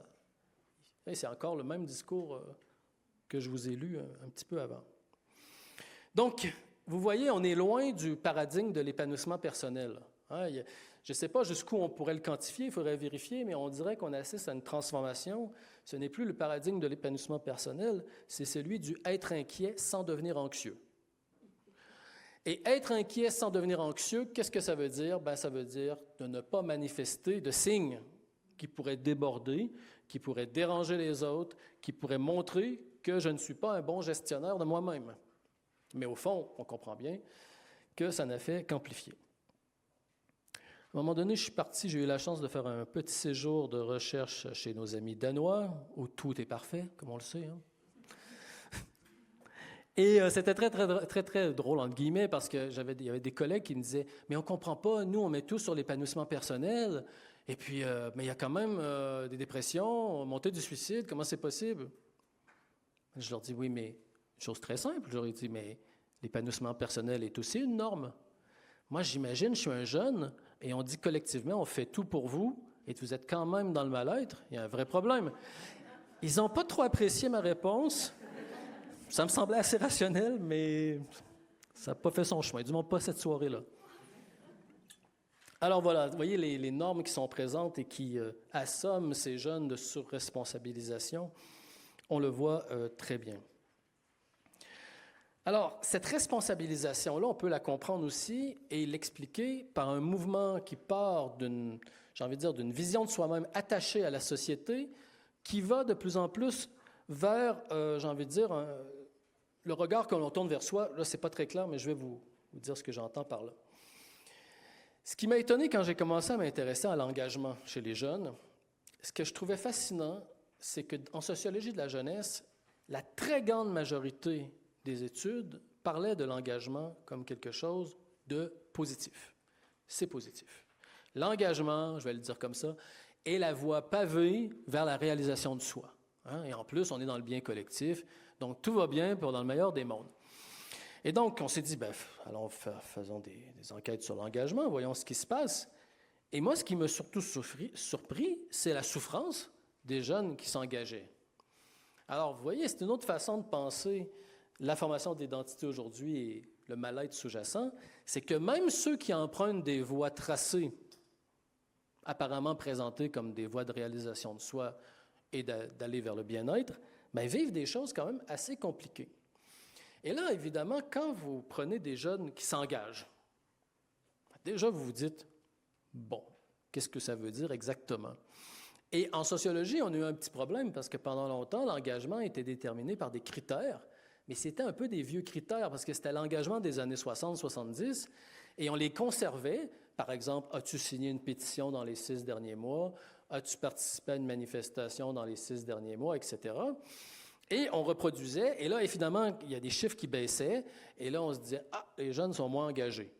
c'est encore le même discours que je vous ai lu un petit peu avant. Donc, vous voyez, on est loin du paradigme de l'épanouissement personnel. Hein, je ne sais pas jusqu'où on pourrait le quantifier, il faudrait vérifier, mais on dirait qu'on assiste à une transformation. Ce n'est plus le paradigme de l'épanouissement personnel, c'est celui du être inquiet sans devenir anxieux. Et être inquiet sans devenir anxieux, qu'est-ce que ça veut dire? Bien, ça veut dire de ne pas manifester de signes qui pourraient déborder, qui pourraient déranger les autres, qui pourraient montrer que je ne suis pas un bon gestionnaire de moi-même. Mais au fond, on comprend bien que ça n'a fait qu'amplifier. À un moment donné, je suis parti, j'ai eu la chance de faire un petit séjour de recherche chez nos amis danois, où tout est parfait, comme on le sait. Hein? Et c'était très drôle, entre guillemets, parce qu'il y avait des collègues qui me disaient « Mais on ne comprend pas, nous, on met tout sur l'épanouissement personnel, et puis, mais il y a quand même des dépressions, montée du suicide, comment c'est possible? » Je leur dis « Oui, mais une chose très simple, je leur ai dit, mais l'épanouissement personnel est aussi une norme. Moi, j'imagine, je suis un jeune, et on dit collectivement, on fait tout pour vous, et vous êtes quand même dans le mal-être, il y a un vrai problème. » Ils n'ont pas trop apprécié ma réponse. Ça me semblait assez rationnel, mais ça n'a pas fait son chemin, du moins pas cette soirée-là. Alors voilà, vous voyez les normes qui sont présentes et qui assomment ces jeunes de surresponsabilisation, on le voit très bien. Alors, cette responsabilisation-là, on peut la comprendre aussi et l'expliquer par un mouvement qui part d'une vision de soi-même attachée à la société, qui va de plus en plus vers, le regard que l'on tourne vers soi. Là, ce n'est pas très clair, mais je vais vous dire ce que j'entends par là. Ce qui m'a étonné quand j'ai commencé à m'intéresser à l'engagement chez les jeunes, ce que je trouvais fascinant, c'est qu'en sociologie de la jeunesse, la très grande majorité des études parlaient de l'engagement comme quelque chose de positif. C'est positif. L'engagement, je vais le dire comme ça, est la voie pavée vers la réalisation de soi. Hein? Et en plus, on est dans le bien collectif, donc tout va bien pour dans le meilleur des mondes. Et donc, on s'est dit, allons faisons des enquêtes sur l'engagement, voyons ce qui se passe. Et moi, ce qui m'a surtout surpris, c'est la souffrance des jeunes qui s'engageaient. Alors, vous voyez, c'est une autre façon de penser la formation d'identité aujourd'hui et le mal-être sous-jacent, c'est que même ceux qui empruntent des voies tracées, apparemment présentées comme des voies de réalisation de soi et d'aller vers le bien-être, vivent des choses quand même assez compliquées. Et là, évidemment, quand vous prenez des jeunes qui s'engagent, déjà vous vous dites, bon, qu'est-ce que ça veut dire exactement? Et en sociologie, on a eu un petit problème parce que pendant longtemps, l'engagement était déterminé par des critères, mais c'était un peu des vieux critères parce que c'était l'engagement des années 60-70 et on les conservait. Par exemple, as-tu signé une pétition dans les 6 derniers mois? As-tu participé à une manifestation dans les 6 derniers mois, etc. Et on reproduisait, et là, évidemment, il y a des chiffres qui baissaient, et là, on se disait, les jeunes sont moins engagés.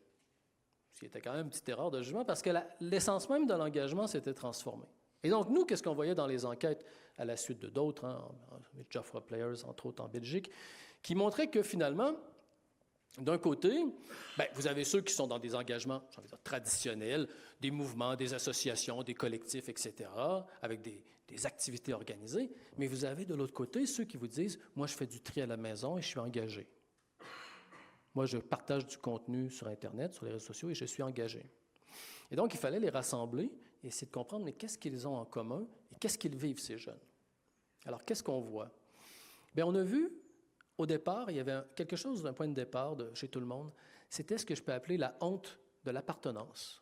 Ce qui était quand même une petite erreur de jugement parce que l'essence même de l'engagement s'était transformée. Et donc, nous, qu'est-ce qu'on voyait dans les enquêtes à la suite de d'autres, les Jafra Players, entre autres en Belgique, qui montraient que finalement, d'un côté, vous avez ceux qui sont dans des engagements, traditionnels, des mouvements, des associations, des collectifs, etc., avec des activités organisées, mais vous avez de l'autre côté ceux qui vous disent « Moi, je fais du tri à la maison et je suis engagé. Moi, je partage du contenu sur Internet, sur les réseaux sociaux et je suis engagé. » Et donc, il fallait les rassembler et essayer de comprendre, mais qu'est-ce qu'ils ont en commun et qu'est-ce qu'ils vivent, ces jeunes? Alors, qu'est-ce qu'on voit? Bien, on a vu au départ, il y avait quelque chose d'un point de départ chez tout le monde, c'était ce que je peux appeler la honte de l'appartenance.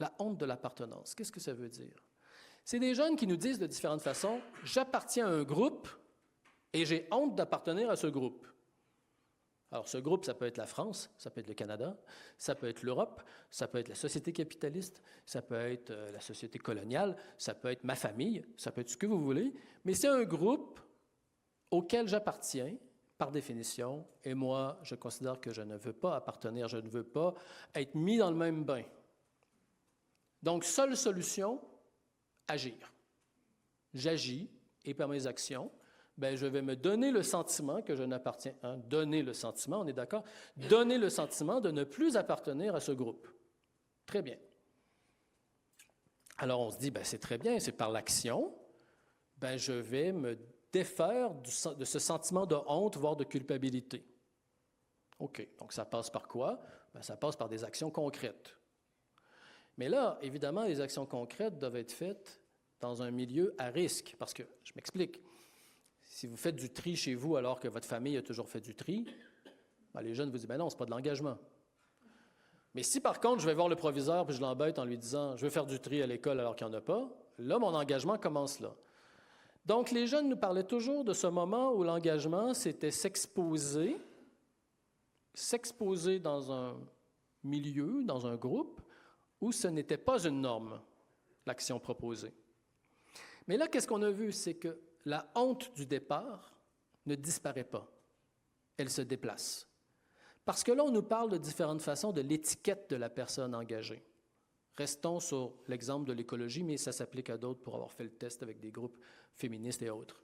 La honte de l'appartenance, qu'est-ce que ça veut dire? C'est des jeunes qui nous disent de différentes façons, « J'appartiens à un groupe et j'ai honte d'appartenir à ce groupe. » Alors, ce groupe, ça peut être la France, ça peut être le Canada, ça peut être l'Europe, ça peut être la société capitaliste, ça peut être la société coloniale, ça peut être ma famille, ça peut être ce que vous voulez, mais c'est un groupe auquel j'appartiens, par définition, et moi, je considère que je ne veux pas appartenir, je ne veux pas être mis dans le même bain. Donc, seule solution, agir. J'agis, et par mes actions, je vais me donner le sentiment que je n'appartiens, donner le sentiment, on est d'accord? Donner le sentiment de ne plus appartenir à ce groupe. Très bien. Alors, on se dit, c'est très bien, c'est par l'action, je vais me défaire de ce sentiment de honte, voire de culpabilité. OK, donc ça passe par quoi? Ça passe par des actions concrètes. Mais là, évidemment, les actions concrètes doivent être faites dans un milieu à risque, parce que, je m'explique, si vous faites du tri chez vous alors que votre famille a toujours fait du tri, les jeunes vous disent, non, ce n'est pas de l'engagement. Mais si par contre, je vais voir le proviseur puis je l'embête en lui disant, je veux faire du tri à l'école alors qu'il n'y en a pas, là, mon engagement commence là. Donc, les jeunes nous parlaient toujours de ce moment où l'engagement, c'était s'exposer dans un milieu, dans un groupe, où ce n'était pas une norme, l'action proposée. Mais là, qu'est-ce qu'on a vu? C'est que la honte du départ ne disparaît pas. Elle se déplace. Parce que là, on nous parle de différentes façons de l'étiquette de la personne engagée. Restons sur l'exemple de l'écologie, mais ça s'applique à d'autres pour avoir fait le test avec des groupes féministes et autres.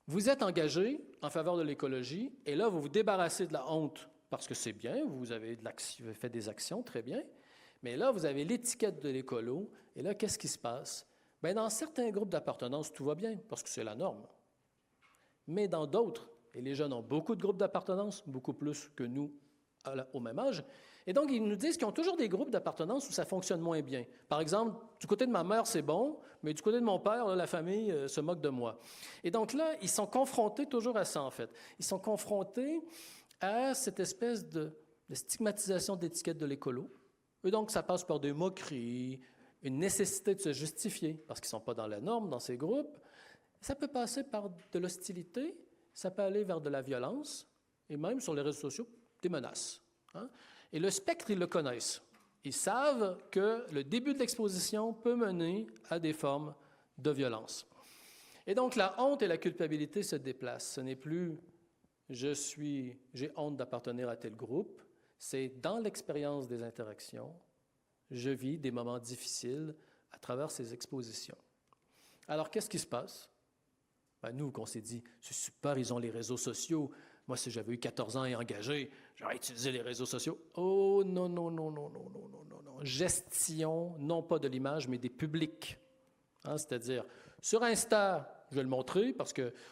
Vous êtes engagé en faveur de l'écologie, et là, vous vous débarrassez de la honte, parce que c'est bien, vous avez fait des actions, très bien, mais là, vous avez l'étiquette de l'écolo, et là, qu'est-ce qui se passe? Dans certains groupes d'appartenance, tout va bien, parce que c'est la norme. Mais dans d'autres, et les jeunes ont beaucoup de groupes d'appartenance, beaucoup plus que nous au même âge, et donc ils nous disent qu'ils ont toujours des groupes d'appartenance où ça fonctionne moins bien. Par exemple, du côté de ma mère, c'est bon, mais du côté de mon père, là, la famille se moque de moi. Et donc là, ils sont confrontés toujours à ça, en fait. Ils sont confrontés à cette espèce de stigmatisation d'étiquette de l'écolo. Et donc, ça passe par des moqueries, une nécessité de se justifier, parce qu'ils ne sont pas dans la norme, dans ces groupes. Ça peut passer par de l'hostilité, ça peut aller vers de la violence, et même sur les réseaux sociaux, des menaces. Et le spectre, ils le connaissent. Ils savent que le début de l'exposition peut mener à des formes de violence. Et donc, la honte et la culpabilité se déplacent. Ce n'est plus « j'ai honte d'appartenir à tel groupe », c'est dans l'expérience des interactions, je vis des moments difficiles à travers ces expositions. Alors, qu'est-ce qui se passe? Nous, qu'on s'est dit, c'est super, ils ont les réseaux sociaux. Moi, si j'avais eu 14 ans et engagé, j'aurais utilisé les réseaux sociaux. Oh, non. Gestion, non pas de l'image, mais des publics. C'est-à-dire, sur Insta, je vais le montrer,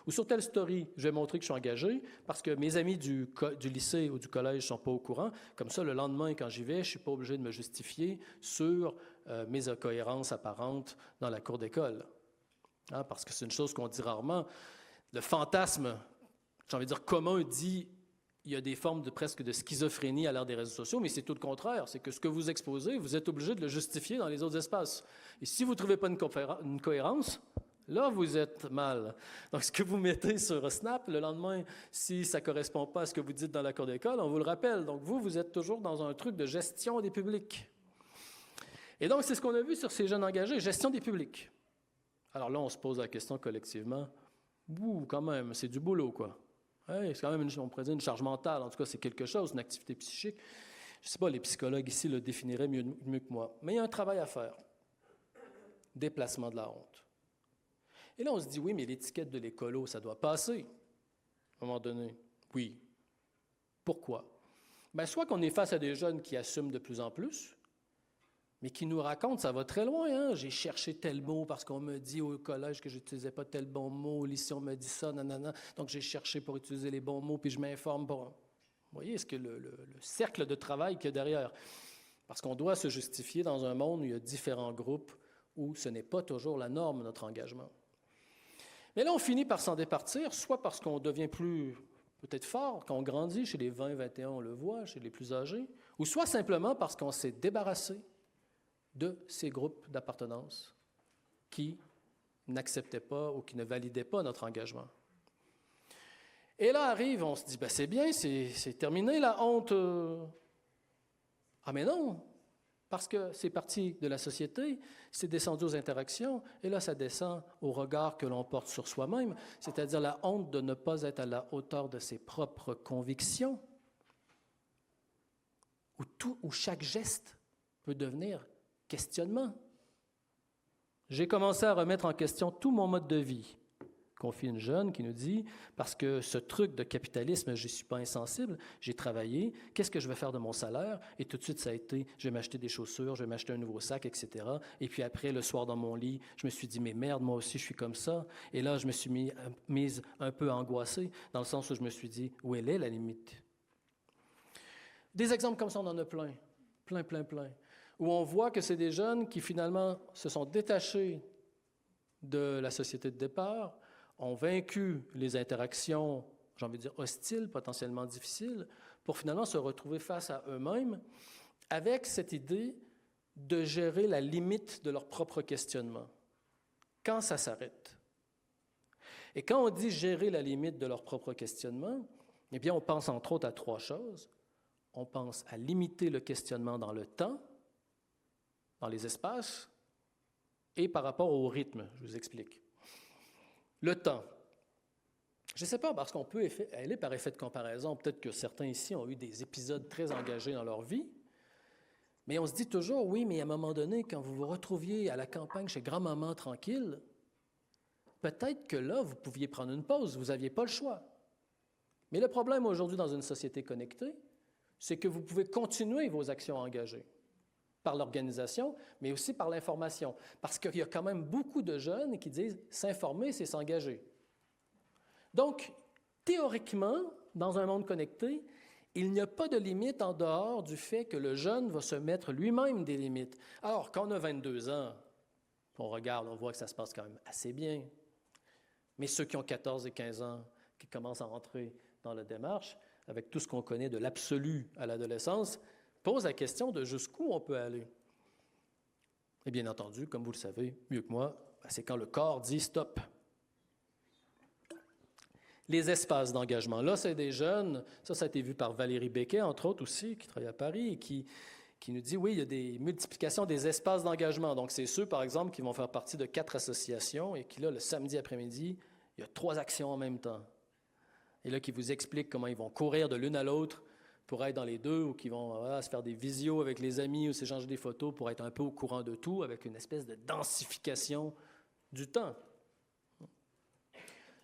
ou sur telle story, je vais montrer que je suis engagé, parce que mes amis du lycée ou du collège ne sont pas au courant. Comme ça, le lendemain, quand j'y vais, je ne suis pas obligé de me justifier sur mes incohérences apparentes dans la cour d'école. Parce que c'est une chose qu'on dit rarement. Le fantasme, j'ai envie de dire commun, dit il y a des formes presque de schizophrénie à l'ère des réseaux sociaux, mais c'est tout le contraire. C'est que ce que vous exposez, vous êtes obligé de le justifier dans les autres espaces. Et si vous ne trouvez pas une cohérence, là, vous êtes mal. Donc, ce que vous mettez sur Snap, le lendemain, si ça ne correspond pas à ce que vous dites dans la cour d'école, on vous le rappelle. Donc, vous êtes toujours dans un truc de gestion des publics. Et donc, c'est ce qu'on a vu sur ces jeunes engagés, gestion des publics. Alors là, on se pose la question collectivement, quand même, c'est du boulot, quoi. Hey, c'est quand même, on pourrait dire, une charge mentale. En tout cas, c'est quelque chose, une activité psychique. Je ne sais pas, les psychologues ici le définiraient mieux que moi. Mais il y a un travail à faire. Déplacement de la honte. Et là, on se dit, oui, mais l'étiquette de l'écolo, ça doit passer. À un moment donné, oui. Pourquoi? Soit qu'on est face à des jeunes qui assument de plus en plus, mais qui nous racontent, ça va très loin, j'ai cherché tel mot parce qu'on me dit au collège que je n'utilisais pas tel bon mot, au lycée on me dit ça, nanana, donc j'ai cherché pour utiliser les bons mots, puis je m'informe pour... Vous voyez, est-ce que le cercle de travail qu'il y a derrière? Parce qu'on doit se justifier dans un monde où il y a différents groupes, où ce n'est pas toujours la norme, notre engagement. Mais là, on finit par s'en départir, soit parce qu'on devient plus peut-être fort, quand on grandit, chez les 20, 21, on le voit, chez les plus âgés, ou soit simplement parce qu'on s'est débarrassé de ces groupes d'appartenance qui n'acceptaient pas ou qui ne validaient pas notre engagement. Et là arrive, on se dit, ben c'est bien, c'est terminé la honte. Ah mais non, parce que c'est parti de la société, c'est descendu aux interactions, et là ça descend au regard que l'on porte sur soi-même, c'est-à-dire la honte de ne pas être à la hauteur de ses propres convictions, où chaque geste peut devenir questionnement. J'ai commencé à remettre en question tout mon mode de vie. Confie une jeune qui nous dit, parce que ce truc de capitalisme, je ne suis pas insensible, j'ai travaillé, qu'est-ce que je vais faire de mon salaire? Et tout de suite, ça a été, je vais m'acheter des chaussures, je vais m'acheter un nouveau sac, etc. Et puis après, le soir dans mon lit, je me suis dit, mais merde, moi aussi, je suis comme ça. Et là, je me suis mise un peu angoissée, dans le sens où je me suis dit, où elle est la limite? Des exemples comme ça, on en a plein, plein, où on voit que c'est des jeunes qui finalement se sont détachés de la société de départ, ont vaincu les interactions, j'ai envie de dire hostiles, potentiellement difficiles, pour finalement se retrouver face à eux-mêmes avec cette idée de gérer la limite de leur propre questionnement. Quand ça s'arrête? Et quand on dit gérer la limite de leur propre questionnement, eh bien, on pense entre autres à trois choses. On pense à limiter le questionnement dans le temps, dans les espaces, et par rapport au rythme. Je vous explique. Le temps. Je ne sais pas, parce qu'on peut aller par effet de comparaison. Peut-être que certains ici ont eu des épisodes très engagés dans leur vie, mais on se dit toujours, oui, mais à un moment donné, quand vous vous retrouviez à la campagne chez grand-maman tranquille, peut-être que là, vous pouviez prendre une pause, vous n'aviez pas le choix. Mais le problème aujourd'hui dans une société connectée, c'est que vous pouvez continuer vos actions engagées par l'organisation, mais aussi par l'information. Parce qu'il y a quand même beaucoup de jeunes qui disent « s'informer, c'est s'engager ». Donc, théoriquement, dans un monde connecté, il n'y a pas de limite en dehors du fait que le jeune va se mettre lui-même des limites. Alors, quand on a 22 ans, on regarde, on voit que ça se passe quand même assez bien. Mais ceux qui ont 14 et 15 ans, qui commencent à rentrer dans la démarche, avec tout ce qu'on connaît de l'absolu à l'adolescence, pose la question de jusqu'où on peut aller. Et bien entendu, comme vous le savez mieux que moi, c'est quand le corps dit stop. Les espaces d'engagement. Là, c'est des jeunes, ça a été vu par Valérie Becquet, entre autres aussi, qui travaille à Paris, et qui nous dit, oui, il y a des multiplications des espaces d'engagement. Donc, c'est ceux, par exemple, qui vont faire partie de 4 associations et qui, là, le samedi après-midi, il y a 3 actions en même temps. Et là, qui vous expliquent comment ils vont courir de l'une à l'autre pour être dans les deux, ou qui vont se faire des visios avec les amis ou s'échanger des photos pour être un peu au courant de tout, avec une espèce de densification du temps.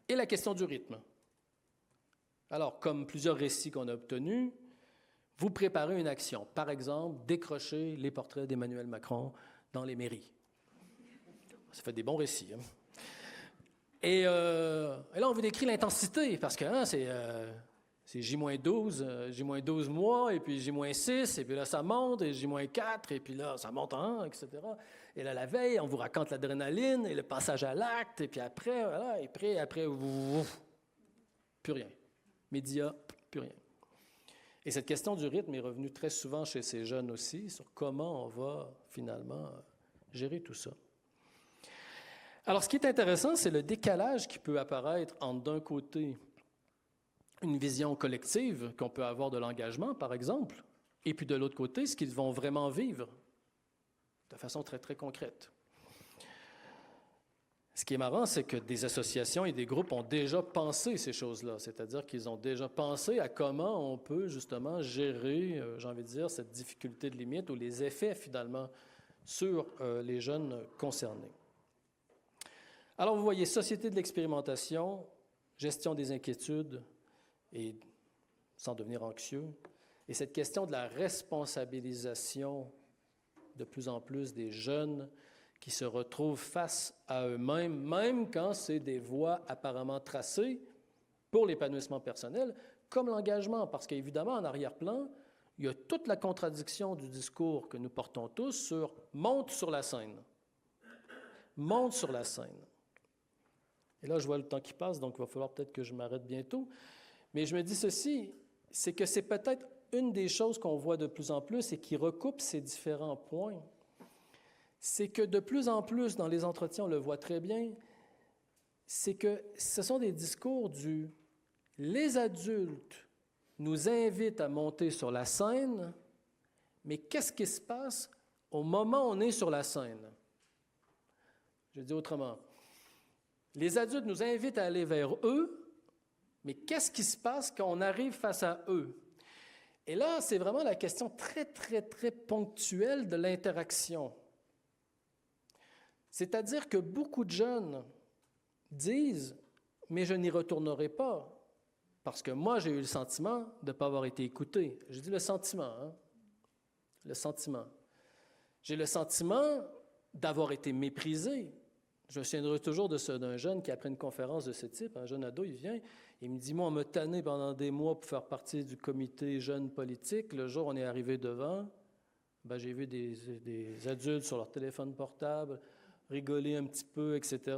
Et la question du rythme. Alors, comme plusieurs récits qu'on a obtenus, vous préparez une action. Par exemple, décrocher les portraits d'Emmanuel Macron dans les mairies. Ça fait des bons récits. Hein? Et là, on vous décrit l'intensité, parce que c'est J-12, J-12 mois, et puis J-6, et puis là, ça monte, et J-4, et puis là, ça monte en 1, etc. Et là, la veille, on vous raconte l'adrénaline, et le passage à l'acte, et puis après, voilà, et après, plus rien. Médias, plus rien. Et cette question du rythme est revenue très souvent chez ces jeunes aussi, sur comment on va finalement gérer tout ça. Alors, ce qui est intéressant, c'est le décalage qui peut apparaître entre, d'un côté, une vision collective qu'on peut avoir de l'engagement, par exemple, et puis de l'autre côté, ce qu'ils vont vraiment vivre de façon très, très concrète. Ce qui est marrant, c'est que des associations et des groupes ont déjà pensé ces choses-là, c'est-à-dire qu'ils ont déjà pensé à comment on peut justement gérer, j'ai envie de dire, cette difficulté de limite ou les effets finalement sur les jeunes concernés. Alors vous voyez, société de l'expérimentation, gestion des inquiétudes et sans devenir anxieux, et cette question de la responsabilisation de plus en plus des jeunes qui se retrouvent face à eux-mêmes, même quand c'est des voies apparemment tracées pour l'épanouissement personnel, comme l'engagement, parce qu'évidemment, en arrière-plan, il y a toute la contradiction du discours que nous portons tous sur « monte sur la scène ». Monte sur la scène. Et là, je vois le temps qui passe, donc il va falloir peut-être que je m'arrête bientôt. Mais je me dis ceci, c'est que c'est peut-être une des choses qu'on voit de plus en plus et qui recoupe ces différents points. C'est que de plus en plus, dans les entretiens, on le voit très bien, c'est que ce sont des discours du « les adultes nous invitent à monter sur la scène », mais qu'est-ce qui se passe au moment où on est sur la scène? Je dis autrement, les adultes nous invitent à aller vers eux, mais qu'est-ce qui se passe quand on arrive face à eux? Et là, c'est vraiment la question très, très, très ponctuelle de l'interaction. C'est-à-dire que beaucoup de jeunes disent « mais je n'y retournerai pas, parce que moi, j'ai eu le sentiment de ne pas avoir été écouté. » Je dis le sentiment, hein? Le sentiment. J'ai le sentiment d'avoir été méprisé. Je me souviendrai toujours d'un jeune qui, après une conférence de ce type, un jeune ado, il vient, il me dit « Moi, on m'a tanné pendant des mois pour faire partie du comité jeune politique. Le jour où on est arrivé devant, ben, j'ai vu des adultes sur leur téléphone portable rigoler un petit peu, etc. »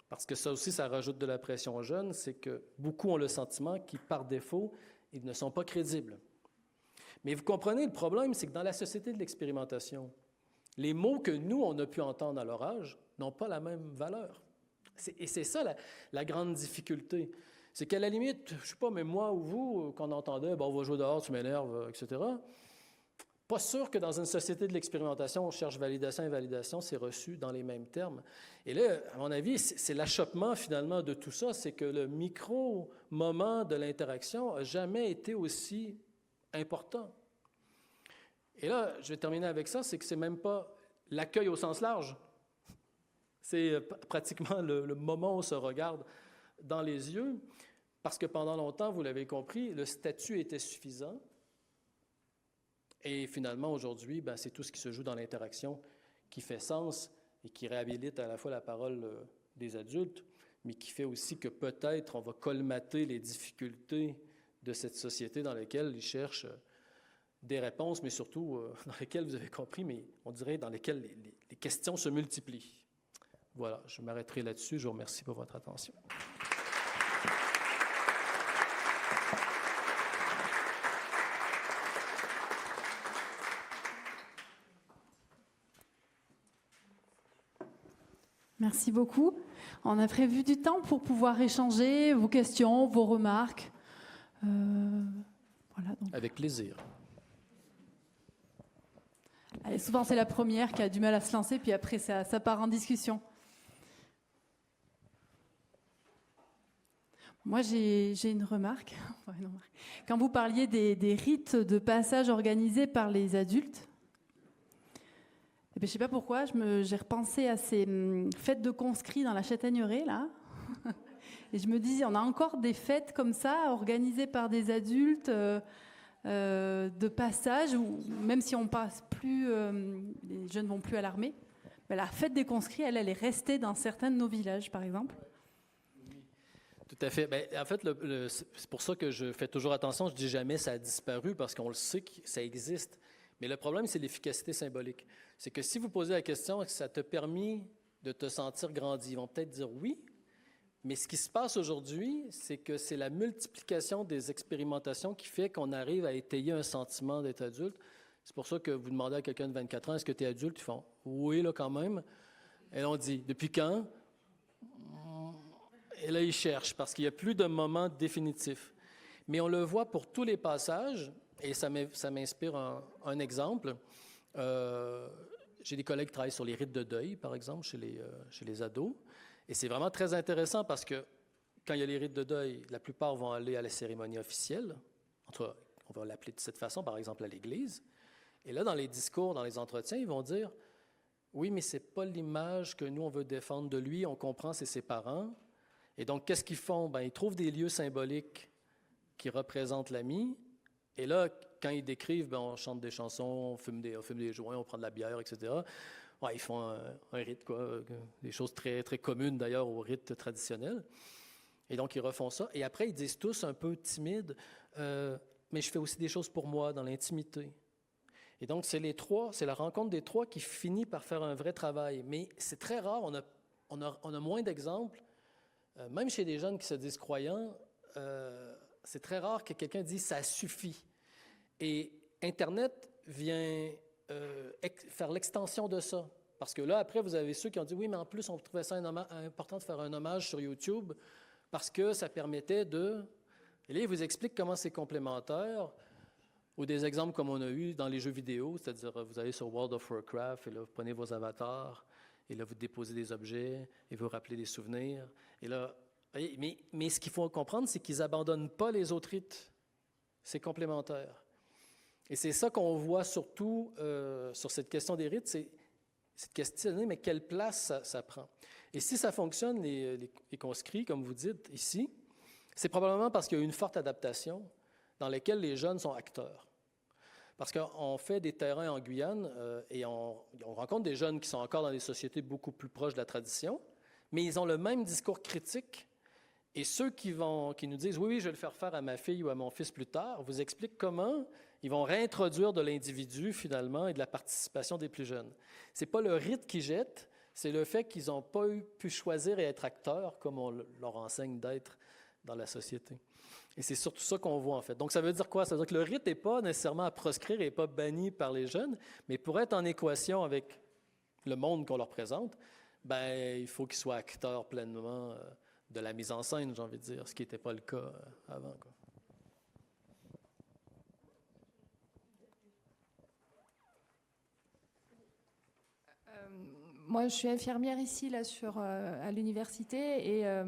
Parce que ça aussi, ça rajoute de la pression aux jeunes, c'est que beaucoup ont le sentiment qu'ils, par défaut, ils ne sont pas crédibles. Mais vous comprenez, le problème, c'est que dans la société de l'expérimentation, les mots que nous, on a pu entendre à leur âge n'ont pas la même valeur. Et c'est ça la grande difficulté. C'est qu'à la limite, je ne sais pas, mais moi ou vous, quand on entendait « bon, on va jouer dehors, tu m'énerves », etc., pas sûr que dans une société de l'expérimentation, on cherche validation et invalidation, c'est reçu dans les mêmes termes. Et là, à mon avis, c'est l'achoppement finalement de tout ça, c'est que le micro-moment de l'interaction n'a jamais été aussi important. Et là, je vais terminer avec ça, c'est que c'est même pas l'accueil au sens large. C'est pratiquement le moment où on se regarde dans les yeux, parce que pendant longtemps, vous l'avez compris, le statut était suffisant. Et finalement, aujourd'hui, ben, c'est tout ce qui se joue dans l'interaction qui fait sens et qui réhabilite à la fois la parole des adultes, mais qui fait aussi que peut-être on va colmater les difficultés de cette société dans laquelle ils cherchent des réponses, mais surtout dans lesquelles, vous avez compris, mais on dirait dans lesquelles les questions se multiplient. Voilà, je m'arrêterai là-dessus. Je vous remercie pour votre attention. Merci beaucoup. On a prévu du temps pour pouvoir échanger vos questions, vos remarques. Voilà, donc. Avec plaisir. Allez, souvent, c'est la première qui a du mal à se lancer, puis après, ça part en discussion. Moi, j'ai une remarque. Quand vous parliez des rites de passage organisés par les adultes, je ne sais pas pourquoi, j'ai repensé à ces fêtes de conscrits dans la Châtaigneraie, là. Et je me disais, on a encore des fêtes comme ça, organisées par des adultes, de passage, où même si on passe plus, les jeunes vont plus à l'armée, mais la fête des conscrits, elle est restée dans certains de nos villages, par exemple. Oui, tout à fait. Bien, en fait, c'est pour ça que je fais toujours attention. Je dis jamais ça a disparu, parce qu'on le sait que ça existe. Mais le problème, c'est l'efficacité symbolique. C'est que si vous posez la question, est-ce que ça t'a permis de te sentir grandi? Ils vont peut-être dire oui, mais ce qui se passe aujourd'hui, c'est que c'est la multiplication des expérimentations qui fait qu'on arrive à étayer un sentiment d'être adulte. C'est pour ça que vous demandez à quelqu'un de 24 ans, est-ce que tu es adulte? Ils font oui, là, quand même. Et là, on dit, depuis quand? Et là, ils cherchent, parce qu'il n'y a plus de moment définitif. Mais on le voit pour tous les passages. Et ça m'inspire un exemple. J'ai des collègues qui travaillent sur les rites de deuil, par exemple, chez les ados. Et c'est vraiment très intéressant parce que quand il y a les rites de deuil, la plupart vont aller à la cérémonie officielle. En tout cas, on va l'appeler de cette façon, par exemple, à l'église. Et là, dans les discours, dans les entretiens, ils vont dire « Oui, mais ce n'est pas l'image que nous, on veut défendre de lui. On comprend, c'est ses parents. » Et donc, qu'est-ce qu'ils font? Bien, ils trouvent des lieux symboliques qui représentent l'ami. Et là, quand ils décrivent, bien, on chante des chansons, on fume des joints, on prend de la bière, etc. Ouais, ils font un rite, quoi, des choses très, très communes d'ailleurs au rite traditionnel. Et donc, ils refont ça. Et après, ils disent tous un peu timides, mais je fais aussi des choses pour moi, dans l'intimité. Et donc, c'est la rencontre des trois qui finit par faire un vrai travail. Mais c'est très rare, on a moins d'exemples, même chez des jeunes qui se disent croyants, c'est très rare que quelqu'un dise « ça suffit ». Et Internet vient faire l'extension de ça. Parce que là, après, vous avez ceux qui ont dit « oui, mais en plus, on trouvait ça important de faire un hommage sur YouTube parce que ça permettait de… » Et là, il vous explique comment c'est complémentaire, ou des exemples comme on a eu dans les jeux vidéo, c'est-à-dire vous allez sur World of Warcraft, et là, vous prenez vos avatars, et là, vous déposez des objets, et vous rappelez des souvenirs. Et là, mais ce qu'il faut comprendre, c'est qu'ils n'abandonnent pas les autres rites. C'est complémentaire. Et c'est ça qu'on voit surtout sur cette question des rites, c'est de questionner, mais quelle place ça prend. Et si ça fonctionne, les conscrits, comme vous dites ici, c'est probablement parce qu'il y a eu une forte adaptation dans laquelle les jeunes sont acteurs. Parce qu'on fait des terrains en Guyane et on rencontre des jeunes qui sont encore dans des sociétés beaucoup plus proches de la tradition, mais ils ont le même discours critique. Et ceux qui nous disent « oui, je vais le faire faire à ma fille ou à mon fils plus tard », vous expliquent comment ils vont réintroduire de l'individu, finalement, et de la participation des plus jeunes. Ce n'est pas le rite qui jette, c'est le fait qu'ils n'ont pas pu choisir et être acteurs comme on leur enseigne d'être dans la société. Et c'est surtout ça qu'on voit, en fait. Donc, ça veut dire quoi? Ça veut dire que le rite n'est pas nécessairement à proscrire et n'est pas banni par les jeunes, mais pour être en équation avec le monde qu'on leur présente, ben, il faut qu'ils soient acteurs pleinement de la mise en scène, j'ai envie de dire, ce qui n'était pas le cas avant, quoi. Moi, je suis infirmière ici, là, à l'université, et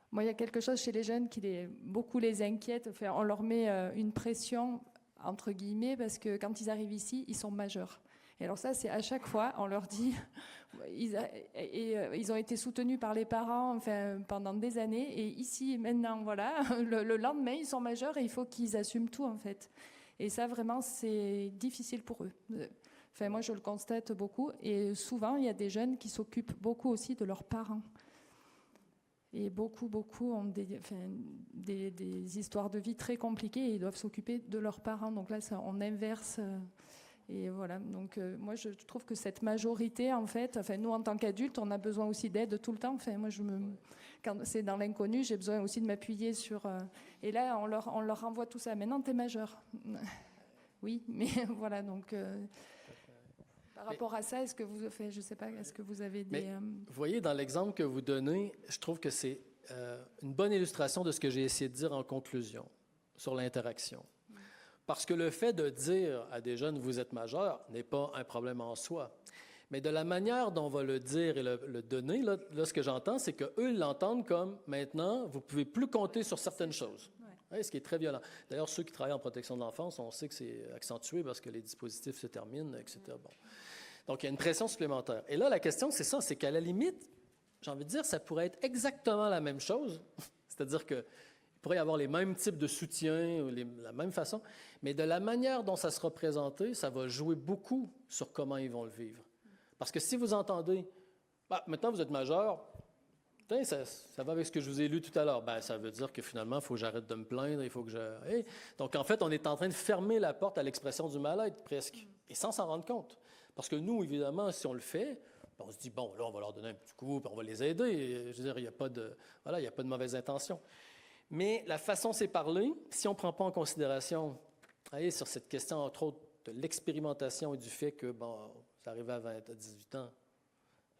moi, il y a quelque chose chez les jeunes qui beaucoup les inquiète. Enfin, on leur met une pression, entre guillemets, parce que quand ils arrivent ici, ils sont majeurs. Et alors ça, c'est à chaque fois, on leur dit, ils ont été soutenus par les parents, enfin, pendant des années, et ici, maintenant, voilà, le lendemain, ils sont majeurs et il faut qu'ils assument tout, en fait. Et ça, vraiment, c'est difficile pour eux. Enfin, moi, je le constate beaucoup, et souvent, il y a des jeunes qui s'occupent beaucoup aussi de leurs parents. Et beaucoup ont des histoires de vie très compliquées et ils doivent s'occuper de leurs parents. Donc là, on inverse. Et voilà. Donc moi, je trouve que cette majorité, en fait, enfin, nous, en tant qu'adultes, on a besoin aussi d'aide tout le temps. Enfin, moi, quand c'est dans l'inconnu, j'ai besoin aussi de m'appuyer sur… et là, on leur renvoie tout ça. Maintenant, t'es majeur. Oui, mais voilà, donc… par rapport à ça, est-ce que vous, enfin, je sais pas, est-ce que vous avez des… Vous voyez, dans l'exemple que vous donnez, je trouve que c'est une bonne illustration de ce que j'ai essayé de dire en conclusion sur l'interaction. Parce que le fait de dire à des jeunes « vous êtes majeurs » n'est pas un problème en soi. Mais de la manière dont on va le dire et le donner, là, ce que j'entends, c'est qu'eux, ils l'entendent comme « maintenant, vous ne pouvez plus compter sur certaines choses ». Ouais, ce qui est très violent. D'ailleurs, ceux qui travaillent en protection de l'enfance, on sait que c'est accentué parce que les dispositifs se terminent, etc. Bon. Donc, il y a une pression supplémentaire. Et là, la question, c'est ça, c'est qu'à la limite, j'ai envie de dire, ça pourrait être exactement la même chose. C'est-à-dire qu'il pourrait y avoir les mêmes types de soutien, la même façon, mais de la manière dont ça sera présenté, ça va jouer beaucoup sur comment ils vont le vivre. Parce que si vous entendez, maintenant vous êtes majeur, ça va avec ce que je vous ai lu tout à l'heure. Ben, ça veut dire que finalement, il faut que j'arrête de me plaindre, il faut que je… Hey. Donc, en fait, on est en train de fermer la porte à l'expression du mal-être, presque, et sans s'en rendre compte. Parce que nous, évidemment, si on le fait, on se dit, bon, là, on va leur donner un petit coup, puis on va les aider. Et, je veux dire, il n'y a pas de mauvaise intention. Mais la façon c'est parler, si on ne prend pas en considération, allez, sur cette question, entre autres, de l'expérimentation et du fait que, bon, ça arrivait à 18 ans,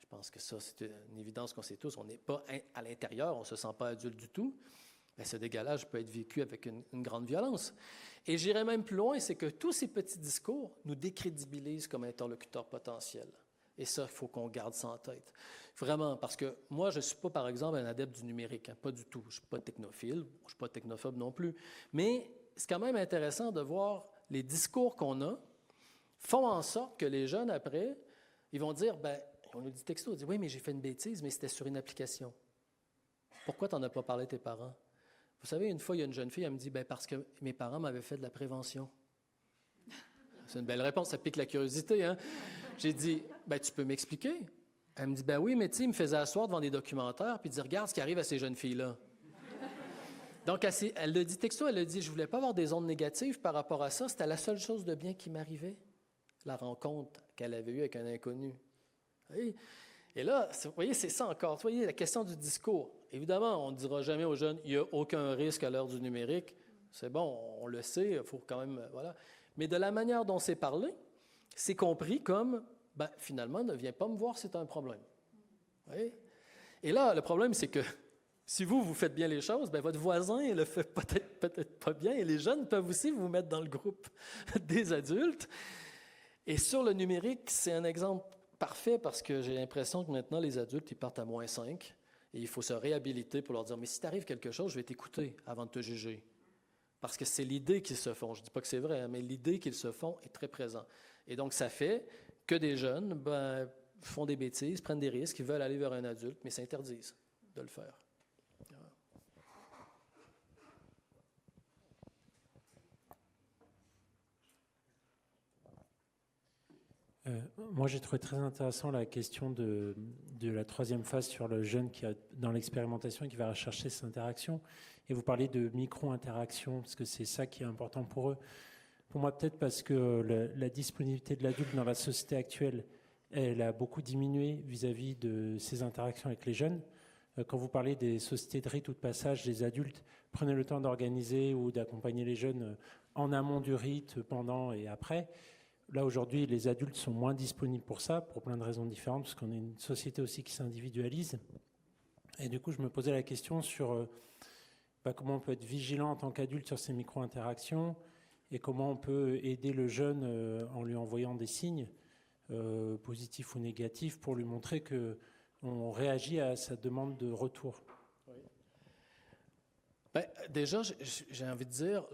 je pense que ça, c'est une évidence qu'on sait tous. On n'est pas à l'intérieur, on ne se sent pas adulte du tout. Bien, ce décalage peut être vécu avec une grande violence. Et j'irais même plus loin, c'est que tous ces petits discours nous décrédibilisent comme interlocuteurs potentiels. Et ça, il faut qu'on garde ça en tête. Vraiment, parce que moi, je ne suis pas, par exemple, un adepte du numérique. Hein, pas du tout. Je ne suis pas technophile, je ne suis pas technophobe non plus. Mais c'est quand même intéressant de voir les discours qu'on a font en sorte que les jeunes, après, ils vont dire, ben, on nous dit texto, on dit, oui, mais j'ai fait une bêtise, mais c'était sur une application. Pourquoi tu n'en as pas parlé à tes parents? Vous savez, une fois, il y a une jeune fille, elle me dit, ben, parce que mes parents m'avaient fait de la prévention. C'est une belle réponse, ça pique la curiosité, hein? J'ai dit, ben, tu peux m'expliquer? Elle me dit, ben oui, mais tu sais, il me faisait asseoir devant des documentaires, puis dire, regarde ce qui arrive à ces jeunes filles-là. Donc, elle le dit texto, elle a dit, je ne voulais pas avoir des ondes négatives par rapport à ça, c'était la seule chose de bien qui m'arrivait, la rencontre qu'elle avait eue avec un inconnu. Et là, vous voyez, c'est ça encore. Vous voyez, la question du discours. évidemment, on ne dira jamais aux jeunes, il n'y a aucun risque à l'heure du numérique. C'est bon, on le sait, il faut quand même, voilà. Mais de la manière dont c'est parlé, c'est compris comme, finalement, ne viens pas me voir, c'est un problème. Vous voyez? Et là, le problème, c'est que si vous faites bien les choses, votre voisin ne le fait peut-être pas bien, et les jeunes peuvent aussi vous mettre dans le groupe des adultes. Et sur le numérique, c'est un exemple parfait parce que j'ai l'impression que maintenant, les adultes, ils partent à -5 et il faut se réhabiliter pour leur dire, mais si t'arrive quelque chose, je vais t'écouter avant de te juger. Parce que c'est l'idée qu'ils se font. Je ne dis pas que c'est vrai, mais l'idée qu'ils se font est très présente. Et donc, ça fait que des jeunes font des bêtises, prennent des risques, ils veulent aller vers un adulte, mais s'interdisent de le faire. Moi, j'ai trouvé très intéressant la question de la troisième phase sur le jeune qui est dans l'expérimentation et qui va rechercher cette interaction. Et vous parlez de micro-interaction, parce que c'est ça qui est important pour eux. Pour moi, peut-être parce que la disponibilité de l'adulte dans la société actuelle, elle a beaucoup diminué vis-à-vis de ces interactions avec les jeunes. Quand vous parlez des sociétés de rite ou de passage, les adultes prenez le temps d'organiser ou d'accompagner les jeunes en amont du rite, pendant et après. Là, aujourd'hui, les adultes sont moins disponibles pour ça, pour plein de raisons différentes, parce qu'on est une société aussi qui s'individualise. Et du coup, je me posais la question sur comment on peut être vigilant en tant qu'adulte sur ces micro-interactions et comment on peut aider le jeune en lui envoyant des signes, positifs ou négatifs, pour lui montrer qu'on réagit à sa demande de retour. Oui. Déjà, j'ai envie de dire,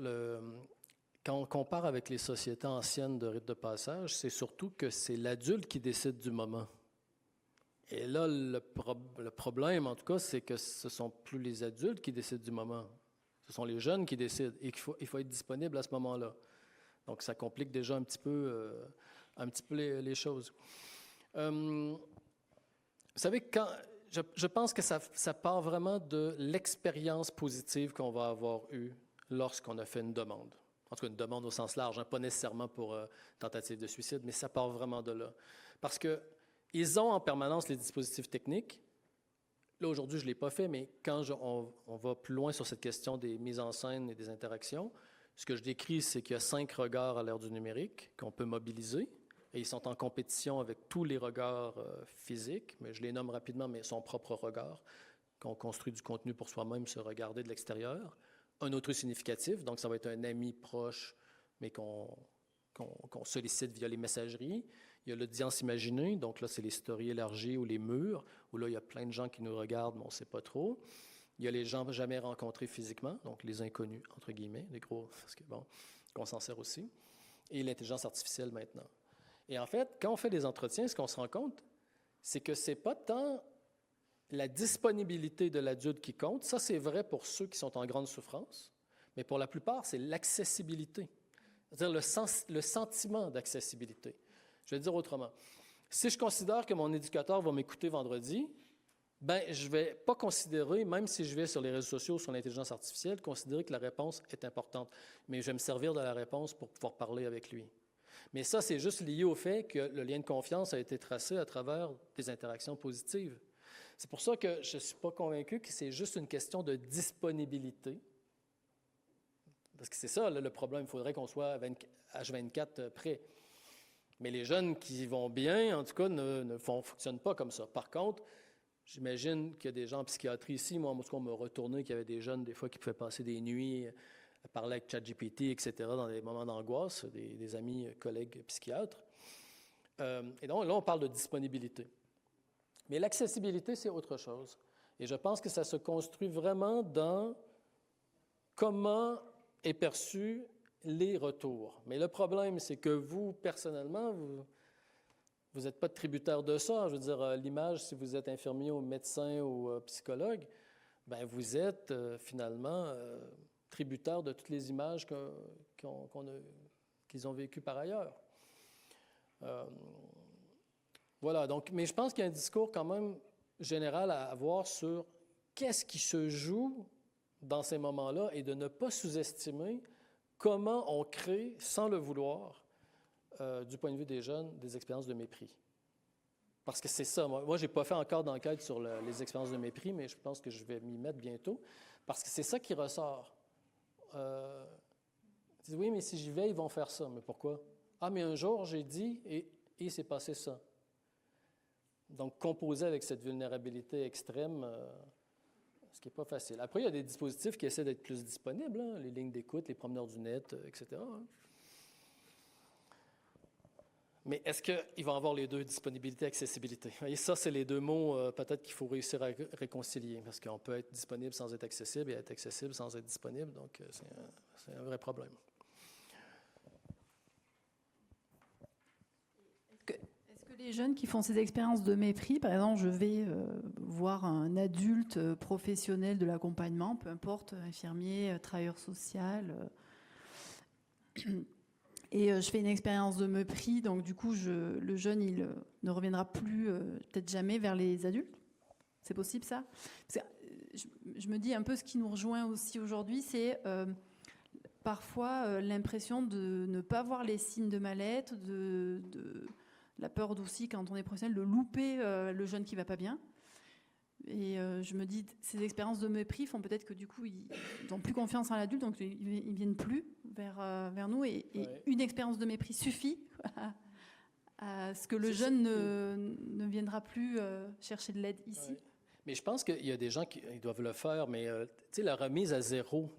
quand on compare avec les sociétés anciennes de rite de passage, c'est surtout que c'est l'adulte qui décide du moment. Et là, le problème, en tout cas, c'est que ce ne sont plus les adultes qui décident du moment. Ce sont les jeunes qui décident et il faut être disponible à ce moment-là. Donc, ça complique déjà un petit peu les choses. Vous savez, je pense que ça part vraiment de l'expérience positive qu'on va avoir eue lorsqu'on a fait une demande. En tout cas, une demande au sens large, pas nécessairement pour tentative de suicide, mais ça part vraiment de là. Parce qu'ils ont en permanence les dispositifs techniques. Là, aujourd'hui, je ne l'ai pas fait, mais quand on va plus loin sur cette question des mises en scène et des interactions, ce que je décris, c'est qu'il y a 5 regards à l'ère du numérique qu'on peut mobiliser. Et ils sont en compétition avec tous les regards physiques, mais je les nomme rapidement, mais son propre regard, qu'on construit du contenu pour soi-même, se regarder de l'extérieur. Un autre significatif, donc ça va être un ami proche, mais qu'on sollicite via les messageries. Il y a l'audience imaginée, donc là, c'est les stories élargies ou les murs, où là, il y a plein de gens qui nous regardent, mais on ne sait pas trop. Il y a les gens jamais rencontrés physiquement, donc les inconnus, entre guillemets, les gros, parce que bon, qu'on s'en sert aussi. Et l'intelligence artificielle maintenant. Et en fait, quand on fait des entretiens, ce qu'on se rend compte, c'est que ce n'est pas tant la disponibilité de l'adulte qui compte. Ça, c'est vrai pour ceux qui sont en grande souffrance, mais pour la plupart, c'est l'accessibilité, c'est-à-dire le sentiment d'accessibilité. Je vais le dire autrement. Si je considère que mon éducateur va m'écouter vendredi, je ne vais pas considérer, même si je vais sur les réseaux sociaux ou sur l'intelligence artificielle, considérer que la réponse est importante. Mais je vais me servir de la réponse pour pouvoir parler avec lui. Mais ça, c'est juste lié au fait que le lien de confiance a été tracé à travers des interactions positives. C'est pour ça que je ne suis pas convaincu que c'est juste une question de disponibilité. Parce que c'est ça le problème. Il faudrait qu'on soit H24 prêt. Mais les jeunes qui vont bien, en tout cas, ne fonctionnent pas comme ça. Par contre, j'imagine qu'il y a des gens en psychiatrie ici. Moi, on m'a retourné qu'il y avait des jeunes, des fois, qui pouvaient passer des nuits à parler avec ChatGPT, etc., dans des moments d'angoisse, des amis, collègues psychiatres. Et donc, là, on parle de disponibilité. Mais l'accessibilité, c'est autre chose. Et je pense que ça se construit vraiment dans comment est perçu les retours. Mais le problème, c'est que vous, personnellement, vous n'êtes pas tributaire de ça. Je veux dire, l'image, si vous êtes infirmier ou médecin ou psychologue, vous êtes finalement tributaire de toutes les images qu'ils ont vécues par ailleurs. Voilà, donc, mais je pense qu'il y a un discours quand même général à avoir sur qu'est-ce qui se joue dans ces moments-là et de ne pas sous-estimer comment on crée, sans le vouloir, du point de vue des jeunes, des expériences de mépris. Parce que c'est ça. Moi je n'ai pas fait encore d'enquête sur les expériences de mépris, mais je pense que je vais m'y mettre bientôt. Parce que c'est ça qui ressort. Ils disent, oui, mais si j'y vais, ils vont faire ça. Mais pourquoi? Ah, mais un jour, j'ai dit, et il s'est passé ça. Donc, composer avec cette vulnérabilité extrême, ce qui n'est pas facile. Après, il y a des dispositifs qui essaient d'être plus disponibles, hein, les lignes d'écoute, les promeneurs du net, etc. Hein. Mais est-ce qu'ils vont avoir les deux, disponibilité et accessibilité? Vous voyez, ça, c'est les deux mots peut-être qu'il faut réussir à réconcilier, parce qu'on peut être disponible sans être accessible et être accessible sans être disponible, donc c'est un vrai problème. Est-ce que les jeunes qui font ces expériences de mépris, par exemple, je vais voir un adulte professionnel de l'accompagnement, peu importe, infirmier, travailleur social, et je fais une expérience de mépris, donc du coup, le jeune, il ne reviendra plus, peut-être jamais, vers les adultes. C'est possible, ça? Parce que, je me dis un peu ce qui nous rejoint aussi aujourd'hui, c'est parfois l'impression de ne pas voir les signes de mal-être, de la peur aussi, quand on est professionnel, de louper le jeune qui ne va pas bien. Et je me dis, ces expériences de mépris font peut-être que du coup, ils n'ont plus confiance en l'adulte, donc ils ne viennent plus vers nous. Et une expérience de mépris suffit à ce que le jeune ne viendra plus chercher de l'aide ici. Ouais. Mais je pense qu'il y a des gens qui ils doivent le faire, mais tu sais, la remise à zéro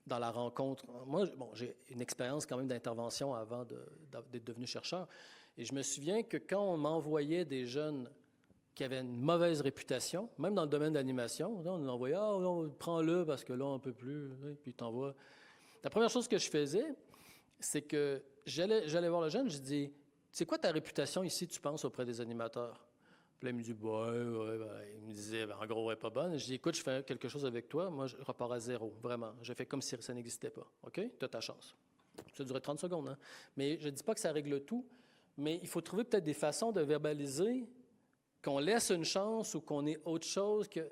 dans la rencontre. Moi, j'ai une expérience quand même d'intervention avant d'être devenu chercheur. Et je me souviens que quand on m'envoyait des jeunes qui avaient une mauvaise réputation, même dans le domaine de l'animation, on nous envoyait « Ah, non, prends-le parce que là, on ne peut plus. » Puis t'envoies. La première chose que je faisais, c'est que j'allais voir le jeune, je dis « C'est quoi ta réputation ici, tu penses, auprès des animateurs? » Puis là, il me dit il me disait, en gros, elle n'est pas bonne. Je dis, écoute, je fais quelque chose avec toi, moi, je repars à zéro, vraiment. Je fais comme si ça n'existait pas. OK? Tu as ta chance. Ça durait 30 secondes, hein? Mais je ne dis pas que ça règle tout, mais il faut trouver peut-être des façons de verbaliser qu'on laisse une chance ou qu'on ait autre chose que.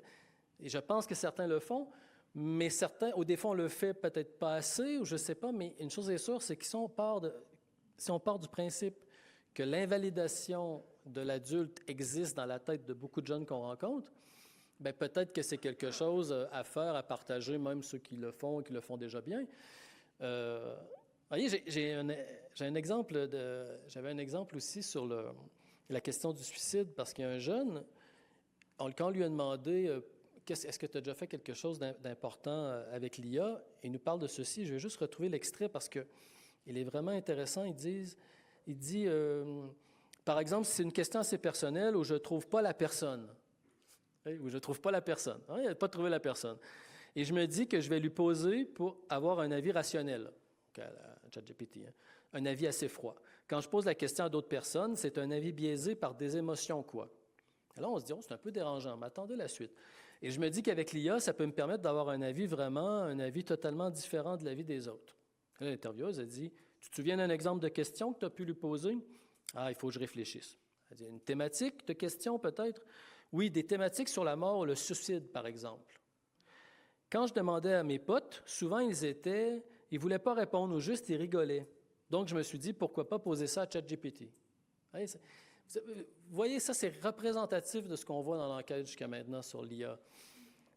Et je pense que certains le font, mais certains, au défaut, on le fait peut-être pas assez, ou je ne sais pas, mais une chose est sûre, c'est que si on part du principe que l'invalidation de l'adulte existe dans la tête de beaucoup de jeunes qu'on rencontre, bien, peut-être que c'est quelque chose à faire, à partager, même ceux qui le font déjà bien. Voyez, j'avais un exemple aussi sur la question du suicide, parce qu'il y a un jeune, quand on lui a demandé est-ce que tu as déjà fait quelque chose d'important avec l'IA, il nous parle de ceci. Je vais juste retrouver l'extrait parce qu'il est vraiment intéressant. Il dit, par exemple, si c'est une question assez personnelle où je ne trouve pas la personne, où je ne trouve pas la personne, il n'a pas trouvé la personne. Et je me dis que je vais lui poser pour avoir un avis rationnel, ChatGPT, un avis assez froid. Quand je pose la question à d'autres personnes, c'est un avis biaisé par des émotions, quoi. Et là, on se dit, c'est un peu dérangeant, mais attendez la suite. Et je me dis qu'avec l'IA, ça peut me permettre d'avoir un avis totalement différent de l'avis des autres. Là, l'intervieweuse a dit, tu te souviens d'un exemple de question que tu as pu lui poser? Ah, il faut que je réfléchisse. Elle dit, une thématique de question peut-être? Oui, des thématiques sur la mort ou le suicide, par exemple. Quand je demandais à mes potes, souvent ils ne voulaient pas répondre ou juste ils rigolaient. Donc je me suis dit, pourquoi pas poser ça à ChatGPT? Vous voyez, ça c'est représentatif de ce qu'on voit dans l'enquête jusqu'à maintenant sur l'IA.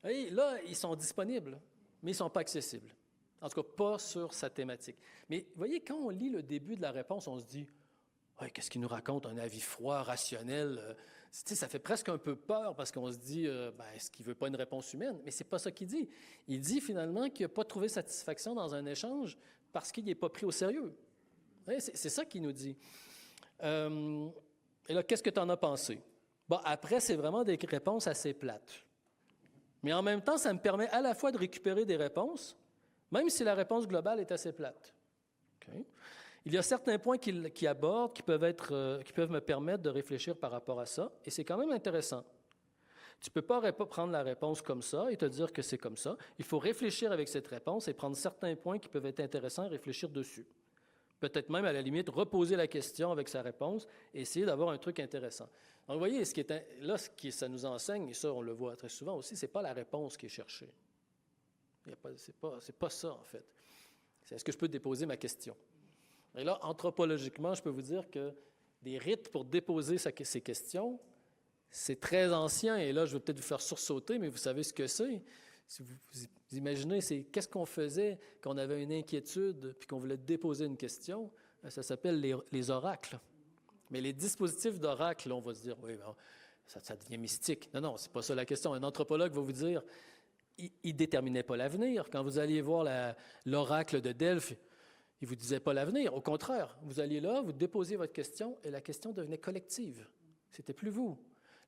Là, ils sont disponibles, mais ils ne sont pas accessibles. En tout cas, pas sur sa thématique. Mais vous voyez, quand on lit le début de la réponse, on se dit, qu'est-ce qu'il nous raconte, un avis froid, rationnel? Ça fait presque un peu peur parce qu'on se dit, est-ce qu'il ne veut pas une réponse humaine? Mais ce n'est pas ça qu'il dit. Il dit finalement qu'il n'a pas trouvé satisfaction dans un échange parce qu'il n'est pas pris au sérieux. C'est ça qu'il nous dit. Et là, qu'est-ce que tu en as pensé? Après, c'est vraiment des réponses assez plates. Mais en même temps, ça me permet à la fois de récupérer des réponses, même si la réponse globale est assez plate. Okay? Il y a certains points qu'il aborde qui peuvent me permettre de réfléchir par rapport à ça, et c'est quand même intéressant. Tu ne peux pas prendre la réponse comme ça et te dire que c'est comme ça. Il faut réfléchir avec cette réponse et prendre certains points qui peuvent être intéressants et réfléchir dessus. Peut-être même, à la limite, reposer la question avec sa réponse et essayer d'avoir un truc intéressant. Donc, vous voyez, ce que ça nous enseigne, et ça, on le voit très souvent aussi, ce n'est pas la réponse qui est cherchée. C'est pas ça, en fait. C'est est-ce que je peux déposer ma question? Et là, anthropologiquement, je peux vous dire que des rites pour déposer ces questions, C'est très ancien, et là, je vais peut-être vous faire sursauter, mais vous savez ce que c'est. Si vous imaginez, c'est qu'est-ce qu'on faisait quand on avait une inquiétude puis qu'on voulait déposer une question? Ça s'appelle les oracles. Mais les dispositifs d'oracle, on va se dire, oui, bon, ça devient mystique. Non, c'est pas ça la question. Un anthropologue va vous dire, il ne déterminait pas l'avenir. Quand vous alliez voir l'oracle de Delphes, il ne vous disait pas l'avenir. Au contraire, vous alliez là, vous déposiez votre question et la question devenait collective. C'était plus vous.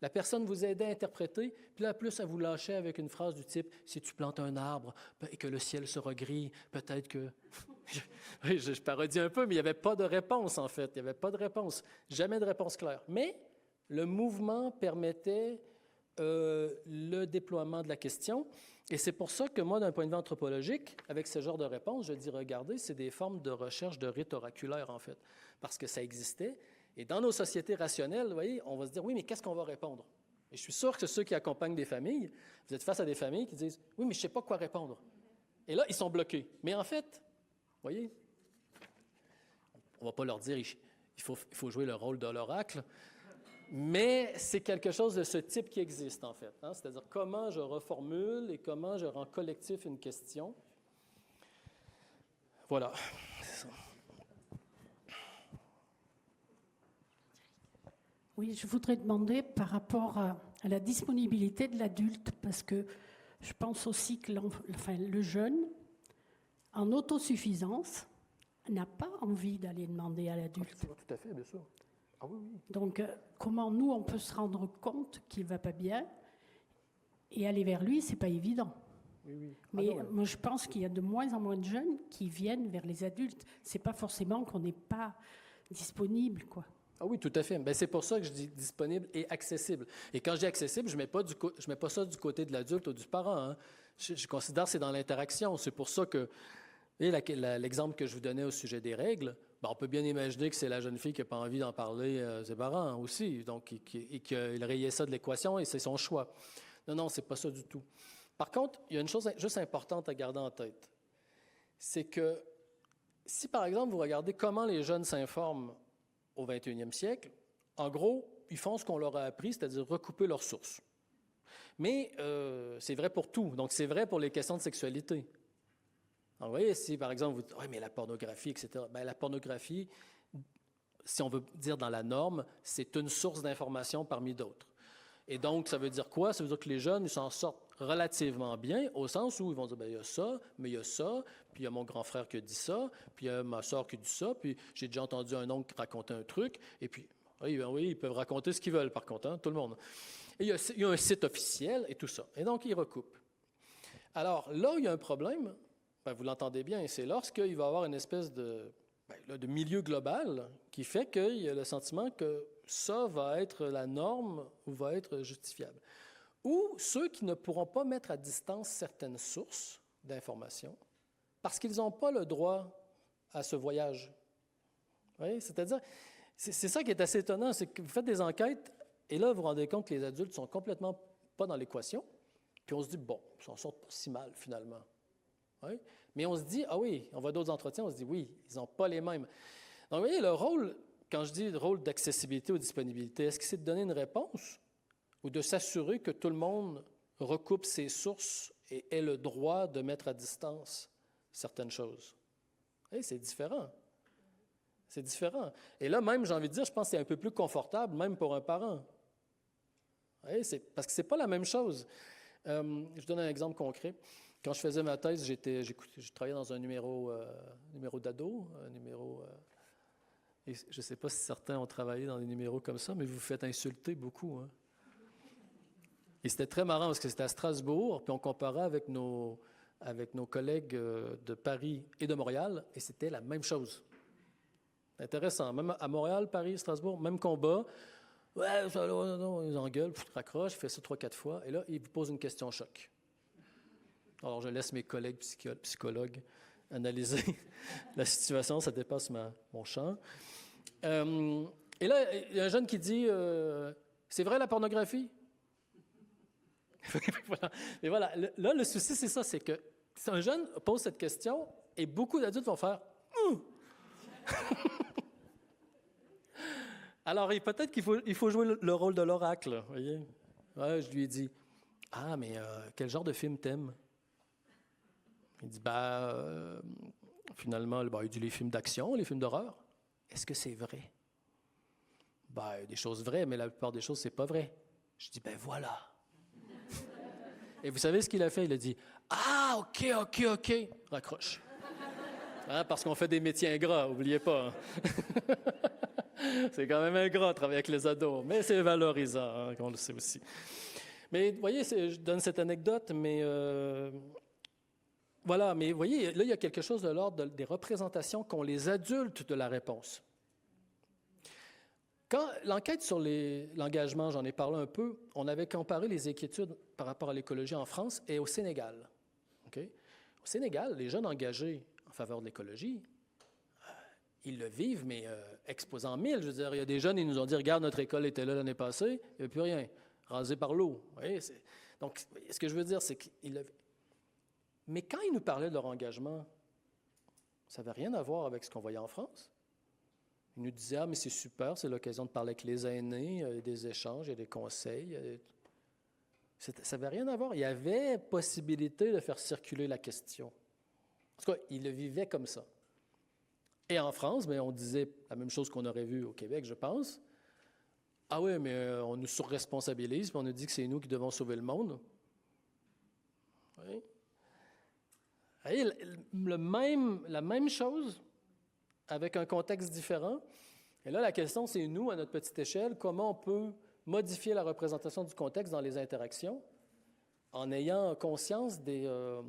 La personne vous aidait à interpréter, puis là, plus, elle vous lâchait avec une phrase du type « Si tu plantes un arbre et que le ciel sera gris, peut-être que… » Oui, je parodie un peu, mais il n'y avait pas de réponse, en fait. Il n'y avait pas de réponse. Jamais de réponse claire. Mais le mouvement permettait le déploiement de la question. Et c'est pour ça que moi, d'un point de vue anthropologique, avec ce genre de réponse, je dis, regardez, c'est des formes de recherche de rites oraculaires, en fait, parce que ça existait. Et dans nos sociétés rationnelles, vous voyez, on va se dire, oui, mais qu'est-ce qu'on va répondre? Et je suis sûr que ceux qui accompagnent des familles, vous êtes face à des familles qui disent, oui, mais je ne sais pas quoi répondre. Et là, ils sont bloqués. Mais en fait, vous voyez, on ne va pas leur dire, il faut jouer le rôle de l'oracle, mais c'est quelque chose de ce type qui existe, en fait. Hein? C'est-à-dire comment je reformule et comment je rends collectif une question. Voilà. Oui, je voudrais demander par rapport à la disponibilité de l'adulte, parce que je pense aussi que le jeune, en autosuffisance, n'a pas envie d'aller demander à l'adulte. Tout à fait, bien sûr. Ah oui, oui. Donc, comment nous, on peut se rendre compte qu'il ne va pas bien et aller vers lui, ce n'est pas évident. Oui, oui. Mais moi, je pense qu'il y a de moins en moins de jeunes qui viennent vers les adultes. Ce n'est pas forcément qu'on n'est pas disponible, quoi. Ah oui, tout à fait. Bien, c'est pour ça que je dis disponible et accessible. Et quand je dis accessible, je ne mets pas ça du côté de l'adulte ou du parent. Hein. Je considère que c'est dans l'interaction. C'est pour ça que, l'exemple que je vous donnais au sujet des règles, ben, on peut bien imaginer que c'est la jeune fille qui n'a pas envie d'en parler à ses parents aussi, donc, et qu'il rayait ça de l'équation et c'est son choix. Non, c'est pas ça du tout. Par contre, il y a une chose juste importante à garder en tête. C'est que si, par exemple, vous regardez comment les jeunes s'informent au 21e siècle, en gros, ils font ce qu'on leur a appris, c'est-à-dire recouper leurs sources. Mais c'est vrai pour tout. Donc, c'est vrai pour les questions de sexualité. Alors, vous voyez, si, par exemple, vous dites « Oui, mais la pornographie, etc. » Bien, la pornographie, si on veut dire dans la norme, c'est une source d'information parmi d'autres. Et donc, ça veut dire quoi? Ça veut dire que les jeunes, ils s'en sortent relativement bien, au sens où ils vont dire, bien, il y a ça, mais il y a ça, puis il y a mon grand frère qui a dit ça, puis il y a ma soeur qui dit ça, puis j'ai déjà entendu un oncle raconter un truc, et puis, oui, ils peuvent raconter ce qu'ils veulent, par contre, hein, tout le monde. Et il y a un site officiel et tout ça. Et donc, ils recoupent. Alors, là où il y a un problème, bien, vous l'entendez bien, c'est lorsqu'il va y avoir une espèce de milieu global qui fait qu'il y a le sentiment que ça va être la norme ou va être justifiable. Ou ceux qui ne pourront pas mettre à distance certaines sources d'informations parce qu'ils n'ont pas le droit à ce voyage. Vous voyez? C'est-à-dire, c'est ça qui est assez étonnant, c'est que vous faites des enquêtes et là, vous vous rendez compte que les adultes ne sont complètement pas dans l'équation, puis on se dit, bon, ils s'en sortent pas si mal finalement. Oui? Mais on se dit, ah oui, on voit d'autres entretiens, on se dit, oui, ils n'ont pas les mêmes. Donc, vous voyez, le rôle, quand je dis le rôle d'accessibilité ou disponibilité, est-ce que c'est de donner une réponse ou de s'assurer que tout le monde recoupe ses sources et ait le droit de mettre à distance certaines choses? Oui, c'est différent. C'est différent. Et là, même, j'ai envie de dire, je pense que c'est un peu plus confortable, même pour un parent. Oui, parce que ce n'est pas la même chose. Je vous donne un exemple concret. Quand je faisais ma thèse, je travaillais dans un numéro d'ado, et je ne sais pas si certains ont travaillé dans des numéros comme ça, mais vous vous faites insulter beaucoup. Hein? Et c'était très marrant parce que c'était à Strasbourg, puis on comparait avec nos collègues de Paris et de Montréal, et c'était la même chose. Intéressant. Même à Montréal, Paris, Strasbourg, même combat. Ouais, non, ils engueulent, raccrochent, je fais ça 3-4 fois, et là, ils vous posent une question choc. Alors, je laisse mes collègues psychologues analyser la situation, ça dépasse mon champ. Et là, il y a un jeune qui dit c'est vrai la pornographie? Voilà. Et voilà, là, le souci, c'est ça, c'est que si un jeune pose cette question, et beaucoup d'adultes vont faire Alors, peut-être qu'il faut jouer le rôle de l'oracle, vous voyez. Ouais, je lui ai dit, « Ah, mais quel genre de film t'aimes? » Il dit, finalement, il dit les films d'action, les films d'horreur. Est-ce que c'est vrai? Il y a des choses vraies, mais la plupart des choses, c'est pas vrai. Je dis, voilà. Et vous savez ce qu'il a fait? Il a dit, ah, OK. Raccroche. Hein, parce qu'on fait des métiers ingrats, n'oubliez pas. Hein. C'est quand même ingrat de travailler avec les ados, mais c'est valorisant, hein, on le sait aussi. Mais vous voyez, je donne cette anecdote, mais voilà, mais vous voyez, là, il y a quelque chose de l'ordre des représentations qu'ont les adultes de la réponse. Quand l'enquête sur l'engagement, j'en ai parlé un peu, on avait comparé les inquiétudes par rapport à l'écologie en France et au Sénégal. Okay? Au Sénégal, les jeunes engagés en faveur de l'écologie, ils le vivent, mais exposant mille. Je veux dire, il y a des jeunes, ils nous ont dit, regarde, notre école était là l'année passée, il n'y avait plus rien, rasé par l'eau. Donc, ce que je veux dire, c'est qu'ils... Mais quand ils nous parlaient de leur engagement, ça n'avait rien à voir avec ce qu'on voyait en France. Ils nous disaient, ah, mais c'est super, c'est l'occasion de parler avec les aînés, il y a des échanges, il y a des conseils. Ça n'avait rien à voir. Il y avait possibilité de faire circuler la question. En tout cas, ils le vivaient comme ça. Et en France, on disait la même chose qu'on aurait vu au Québec, je pense. Ah oui, mais on nous surresponsabilise, puis on nous dit que c'est nous qui devons sauver le monde. Oui. Vous voyez, la même chose, avec un contexte différent. Et là, la question, c'est nous, à notre petite échelle, comment on peut modifier la représentation du contexte dans les interactions en ayant conscience de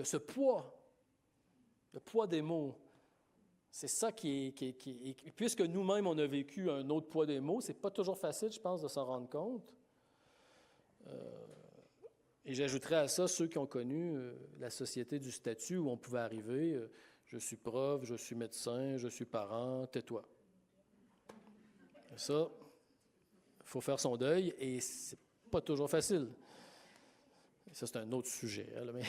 ce poids, le poids des mots. C'est ça qui est... Puisque nous-mêmes, on a vécu un autre poids des mots, c'est pas toujours facile, je pense, de s'en rendre compte. Et j'ajouterais à ça ceux qui ont connu la société du statut où on pouvait arriver, je suis prof, je suis médecin, je suis parent, tais-toi. Et ça, il faut faire son deuil et c'est pas toujours facile. Et ça, c'est un autre sujet. Là, mais...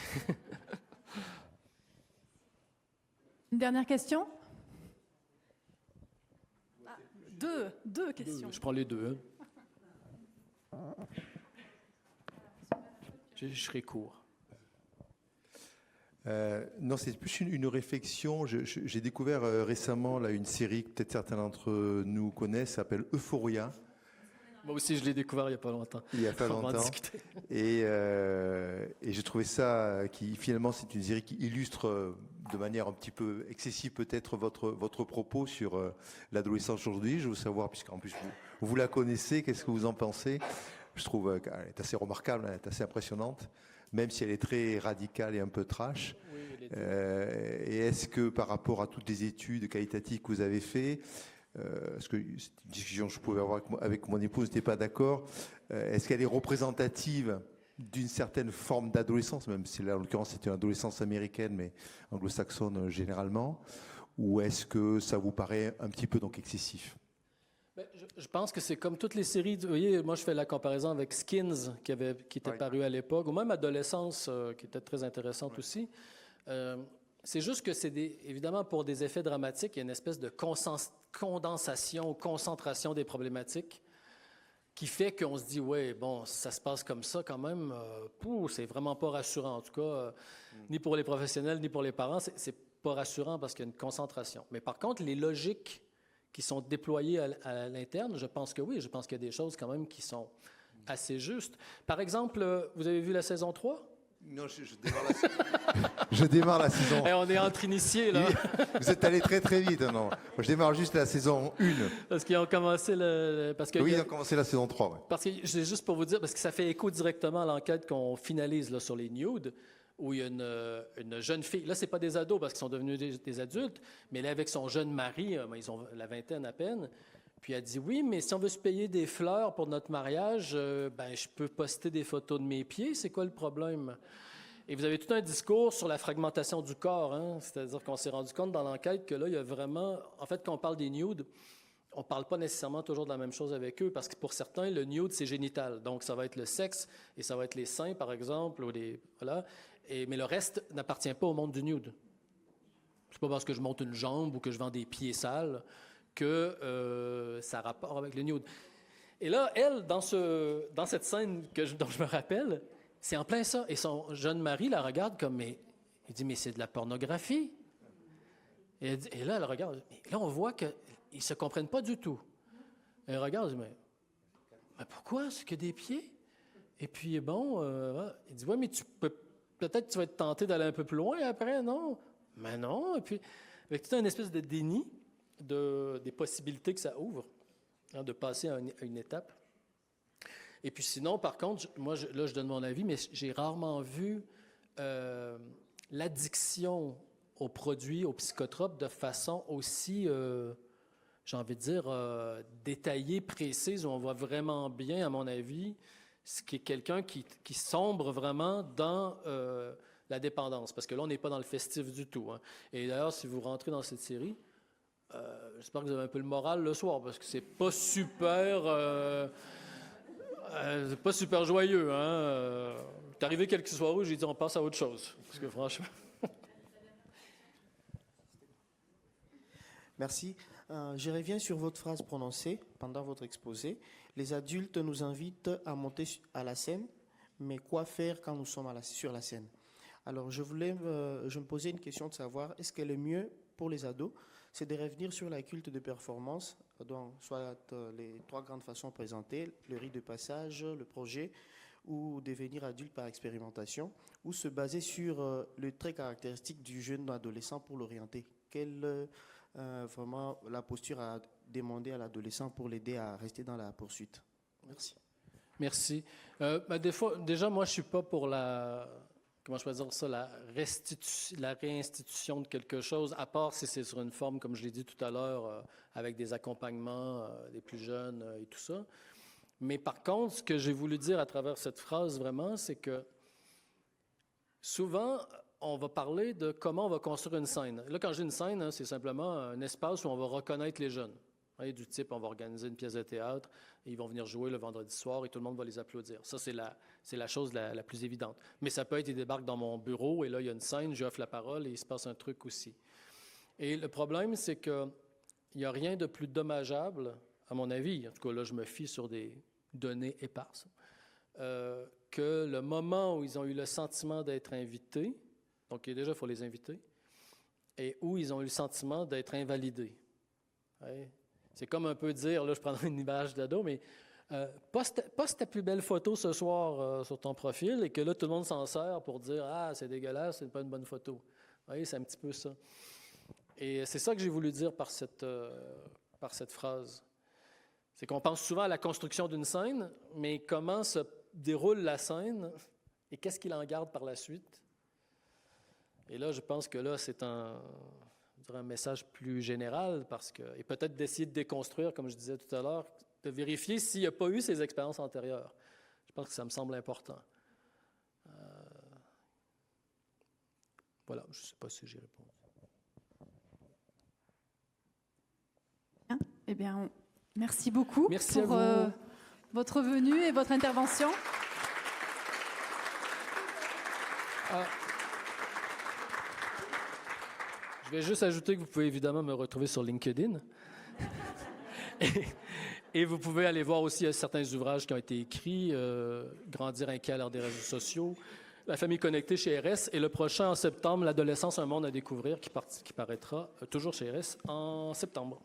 Une dernière question? Deux questions. Je prends les deux. Je serai court. Non, c'est plus une réflexion. J'ai découvert récemment là, une série que peut-être certains d'entre nous connaissent, s'appelle Euphoria. Moi aussi, je l'ai découvert il n'y a pas longtemps. Il n'y a pas longtemps. Et j'ai trouvé ça, finalement, c'est une série qui illustre de manière un petit peu excessive peut-être votre propos sur l'adolescence aujourd'hui. Je veux savoir, puisqu'en plus vous la connaissez, qu'est-ce que vous en pensez? Je trouve qu'elle est assez remarquable, elle est assez impressionnante, même si elle est très radicale et un peu trash. Oui, et est-ce que par rapport à toutes les études qualitatives que vous avez faites, parce que c'est une discussion que je pouvais avoir avec mon épouse, n'était pas d'accord, est-ce qu'elle est représentative d'une certaine forme d'adolescence, même si là en l'occurrence c'était une adolescence américaine mais anglo-saxonne généralement, ou est-ce que ça vous paraît un petit peu donc excessif? Je pense que c'est comme toutes les séries. Vous voyez, moi, je fais la comparaison avec Skins, qui était paru à l'époque, ou même Adolescence, qui était très intéressante aussi. C'est juste que évidemment, pour des effets dramatiques, il y a une espèce de condensation, concentration des problématiques qui fait qu'on se dit, ouais, bon, ça se passe comme ça quand même. C'est vraiment pas rassurant, en tout cas, ni pour les professionnels, ni pour les parents. C'est pas rassurant parce qu'il y a une concentration. Mais par contre, les logiques qui sont déployés à l'interne, je pense que oui. Je pense qu'il y a des choses quand même qui sont assez justes. Par exemple, vous avez vu la saison 3? Non, je démarre la saison. Je démarre la saison. Et on est entre initiés, là. Vous êtes allé très, très vite, non? Moi, je démarre juste la saison 1. Parce qu'ils ont commencé Oui, ils ont commencé la saison 3, ouais. Parce que, c'est juste pour vous dire, parce que ça fait écho directement à l'enquête qu'on finalise là, sur les nudes, où il y a une jeune fille, là, c'est pas des ados parce qu'ils sont devenus des adultes, mais elle est avec son jeune mari, ils ont la vingtaine à peine, puis elle dit, oui, mais si on veut se payer des fleurs pour notre mariage, je peux poster des photos de mes pieds, c'est quoi le problème? Et vous avez tout un discours sur la fragmentation du corps, hein? C'est-à-dire qu'on s'est rendu compte dans l'enquête que là, il y a vraiment, en fait, quand on parle des nudes, on ne parle pas nécessairement toujours de la même chose avec eux, parce que pour certains, le nude, c'est génital. Donc, ça va être le sexe, et ça va être les seins, par exemple, ou voilà. Mais le reste n'appartient pas au monde du nude. C'est pas parce que je monte une jambe ou que je vends des pieds sales que ça a rapport avec le nude. Et là, elle, dans cette scène dont je me rappelle, c'est en plein ça. Et son jeune mari la regarde comme, mais il dit, mais c'est de la pornographie. Et là, elle regarde. Et là, on voit qu'ils ne se comprennent pas du tout. Elle regarde, elle dit, mais pourquoi? C'est que des pieds? Et puis, bon, il dit, oui, mais peut-être que tu vas être tenté d'aller un peu plus loin après, non? Mais non. Et puis, avec tout un espèce de déni des possibilités que ça ouvre, hein, de passer à une étape. Et puis sinon, par contre, moi, là, je donne mon avis, mais j'ai rarement vu l'addiction aux produits, aux psychotropes, de façon aussi, j'ai envie de dire, détaillée, précise, où on voit vraiment bien, à mon avis, ce qui est quelqu'un qui sombre vraiment dans la dépendance. Parce que là, on n'est pas dans le festif du tout. Hein. Et d'ailleurs, si vous rentrez dans cette série, j'espère que vous avez un peu le moral le soir, parce que c'est pas super... c'est pas super joyeux. Hein? T'es arrivé quelques soirs où j'ai dit on passe à autre chose. Parce que franchement... Merci. Je reviens sur votre phrase prononcée pendant votre exposé. Les adultes nous invitent à monter à la scène, mais quoi faire quand nous sommes sur la scène? Alors, je me posais une question de savoir, est-ce que le mieux pour les ados, c'est de revenir sur la culte de performance, donc soit les 3 grandes façons présentées, le rite de passage, le projet, ou devenir adulte par expérimentation, ou se baser sur le trait caractéristique du jeune adolescent pour l'orienter? Quelle vraiment la posture à demander à l'adolescent pour l'aider à rester dans la poursuite? Merci. Merci. Déjà, moi, je ne suis pas pour comment je peux dire ça, la réinstitution de quelque chose, à part si c'est sur une forme, comme je l'ai dit tout à l'heure, avec des accompagnements des plus jeunes et tout ça. Mais par contre, ce que j'ai voulu dire à travers cette phrase, vraiment, c'est que souvent, on va parler de comment on va construire une scène. Là, quand j'ai une scène, hein, c'est simplement un espace où on va reconnaître les jeunes. Hein, du type, on va organiser une pièce de théâtre, et ils vont venir jouer le vendredi soir et tout le monde va les applaudir. Ça, c'est la chose la plus évidente. Mais ça peut être, ils débarquent dans mon bureau et là, il y a une scène, j'offre la parole et il se passe un truc aussi. Et le problème, c'est qu'il n'y a rien de plus dommageable, à mon avis, en tout cas là, je me fie sur des données éparses, que le moment où ils ont eu le sentiment d'être invités, donc déjà, il faut les inviter, et où ils ont eu le sentiment d'être invalidés. Ouais. C'est comme un peu dire, là, je prendrai une image d'ado, mais poste ta plus belle photo ce soir sur ton profil et que là, tout le monde s'en sert pour dire « Ah, c'est dégueulasse, c'est pas une bonne photo. » Vous voyez, c'est un petit peu ça. Et c'est ça que j'ai voulu dire par cette phrase. C'est qu'on pense souvent à la construction d'une scène, mais comment se déroule la scène et qu'est-ce qu'il en garde par la suite. Et là, je pense que là, c'est un message plus général et peut-être d'essayer de déconstruire, comme je disais tout à l'heure, de vérifier s'il n'y a pas eu ces expériences antérieures. Je pense que ça me semble important. Voilà, je ne sais pas si j'ai répondu. Eh bien, merci beaucoup merci pour à vous. votre venue et votre intervention. Je vais juste ajouter que vous pouvez évidemment me retrouver sur LinkedIn. Et vous pouvez aller voir aussi certains ouvrages qui ont été écrits, Grandir inquiet à l'ère des réseaux sociaux, La famille connectée chez RS, et le prochain en septembre, L'adolescence, un monde à découvrir, qui paraîtra toujours chez RS en septembre.